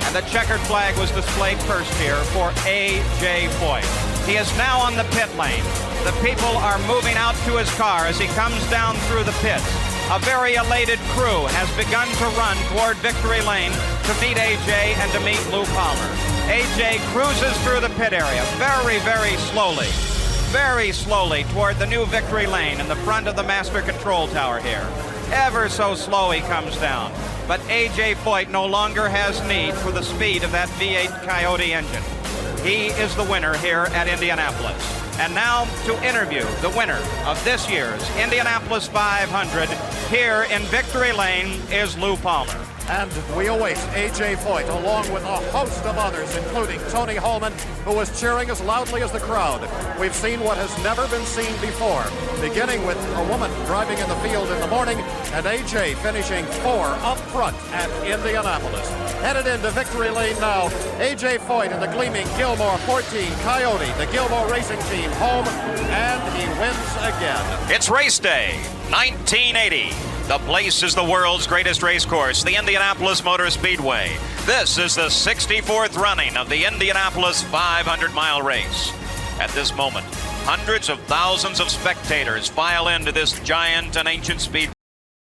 And the checkered flag was displayed first here for A.J. Foyt. He is now on the pit lane. The people are moving out to his car as he comes down through the pits. A very elated crew has begun to run toward victory lane to meet A.J. and to meet Lou Palmer. A.J. cruises through the pit area very, very slowly toward the new victory lane in the front of the master control tower here. Ever so slow he comes down. But A.J. Foyt no longer has need for the speed of that V8 Coyote engine. He is the winner here at Indianapolis. And now to interview the winner of this year's Indianapolis 500 here in victory lane is Lou Palmer. And we await A.J. Foyt along with a host of others, including Tony Holman, who was cheering as loudly as the crowd. We've seen what has never been seen before, beginning with a woman driving in the field in the morning and A.J. finishing 4 up front at Indianapolis. Headed into victory lane now, A.J. Foyt in the gleaming Gilmore 14 Coyote, the Gilmore Racing Team home, and he wins again. It's race day, 1980. The place is the world's greatest race course, the Indianapolis Motor Speedway. This is the 64th running of the Indianapolis 500-mile race. At this moment, hundreds of thousands of spectators file into this giant and ancient speed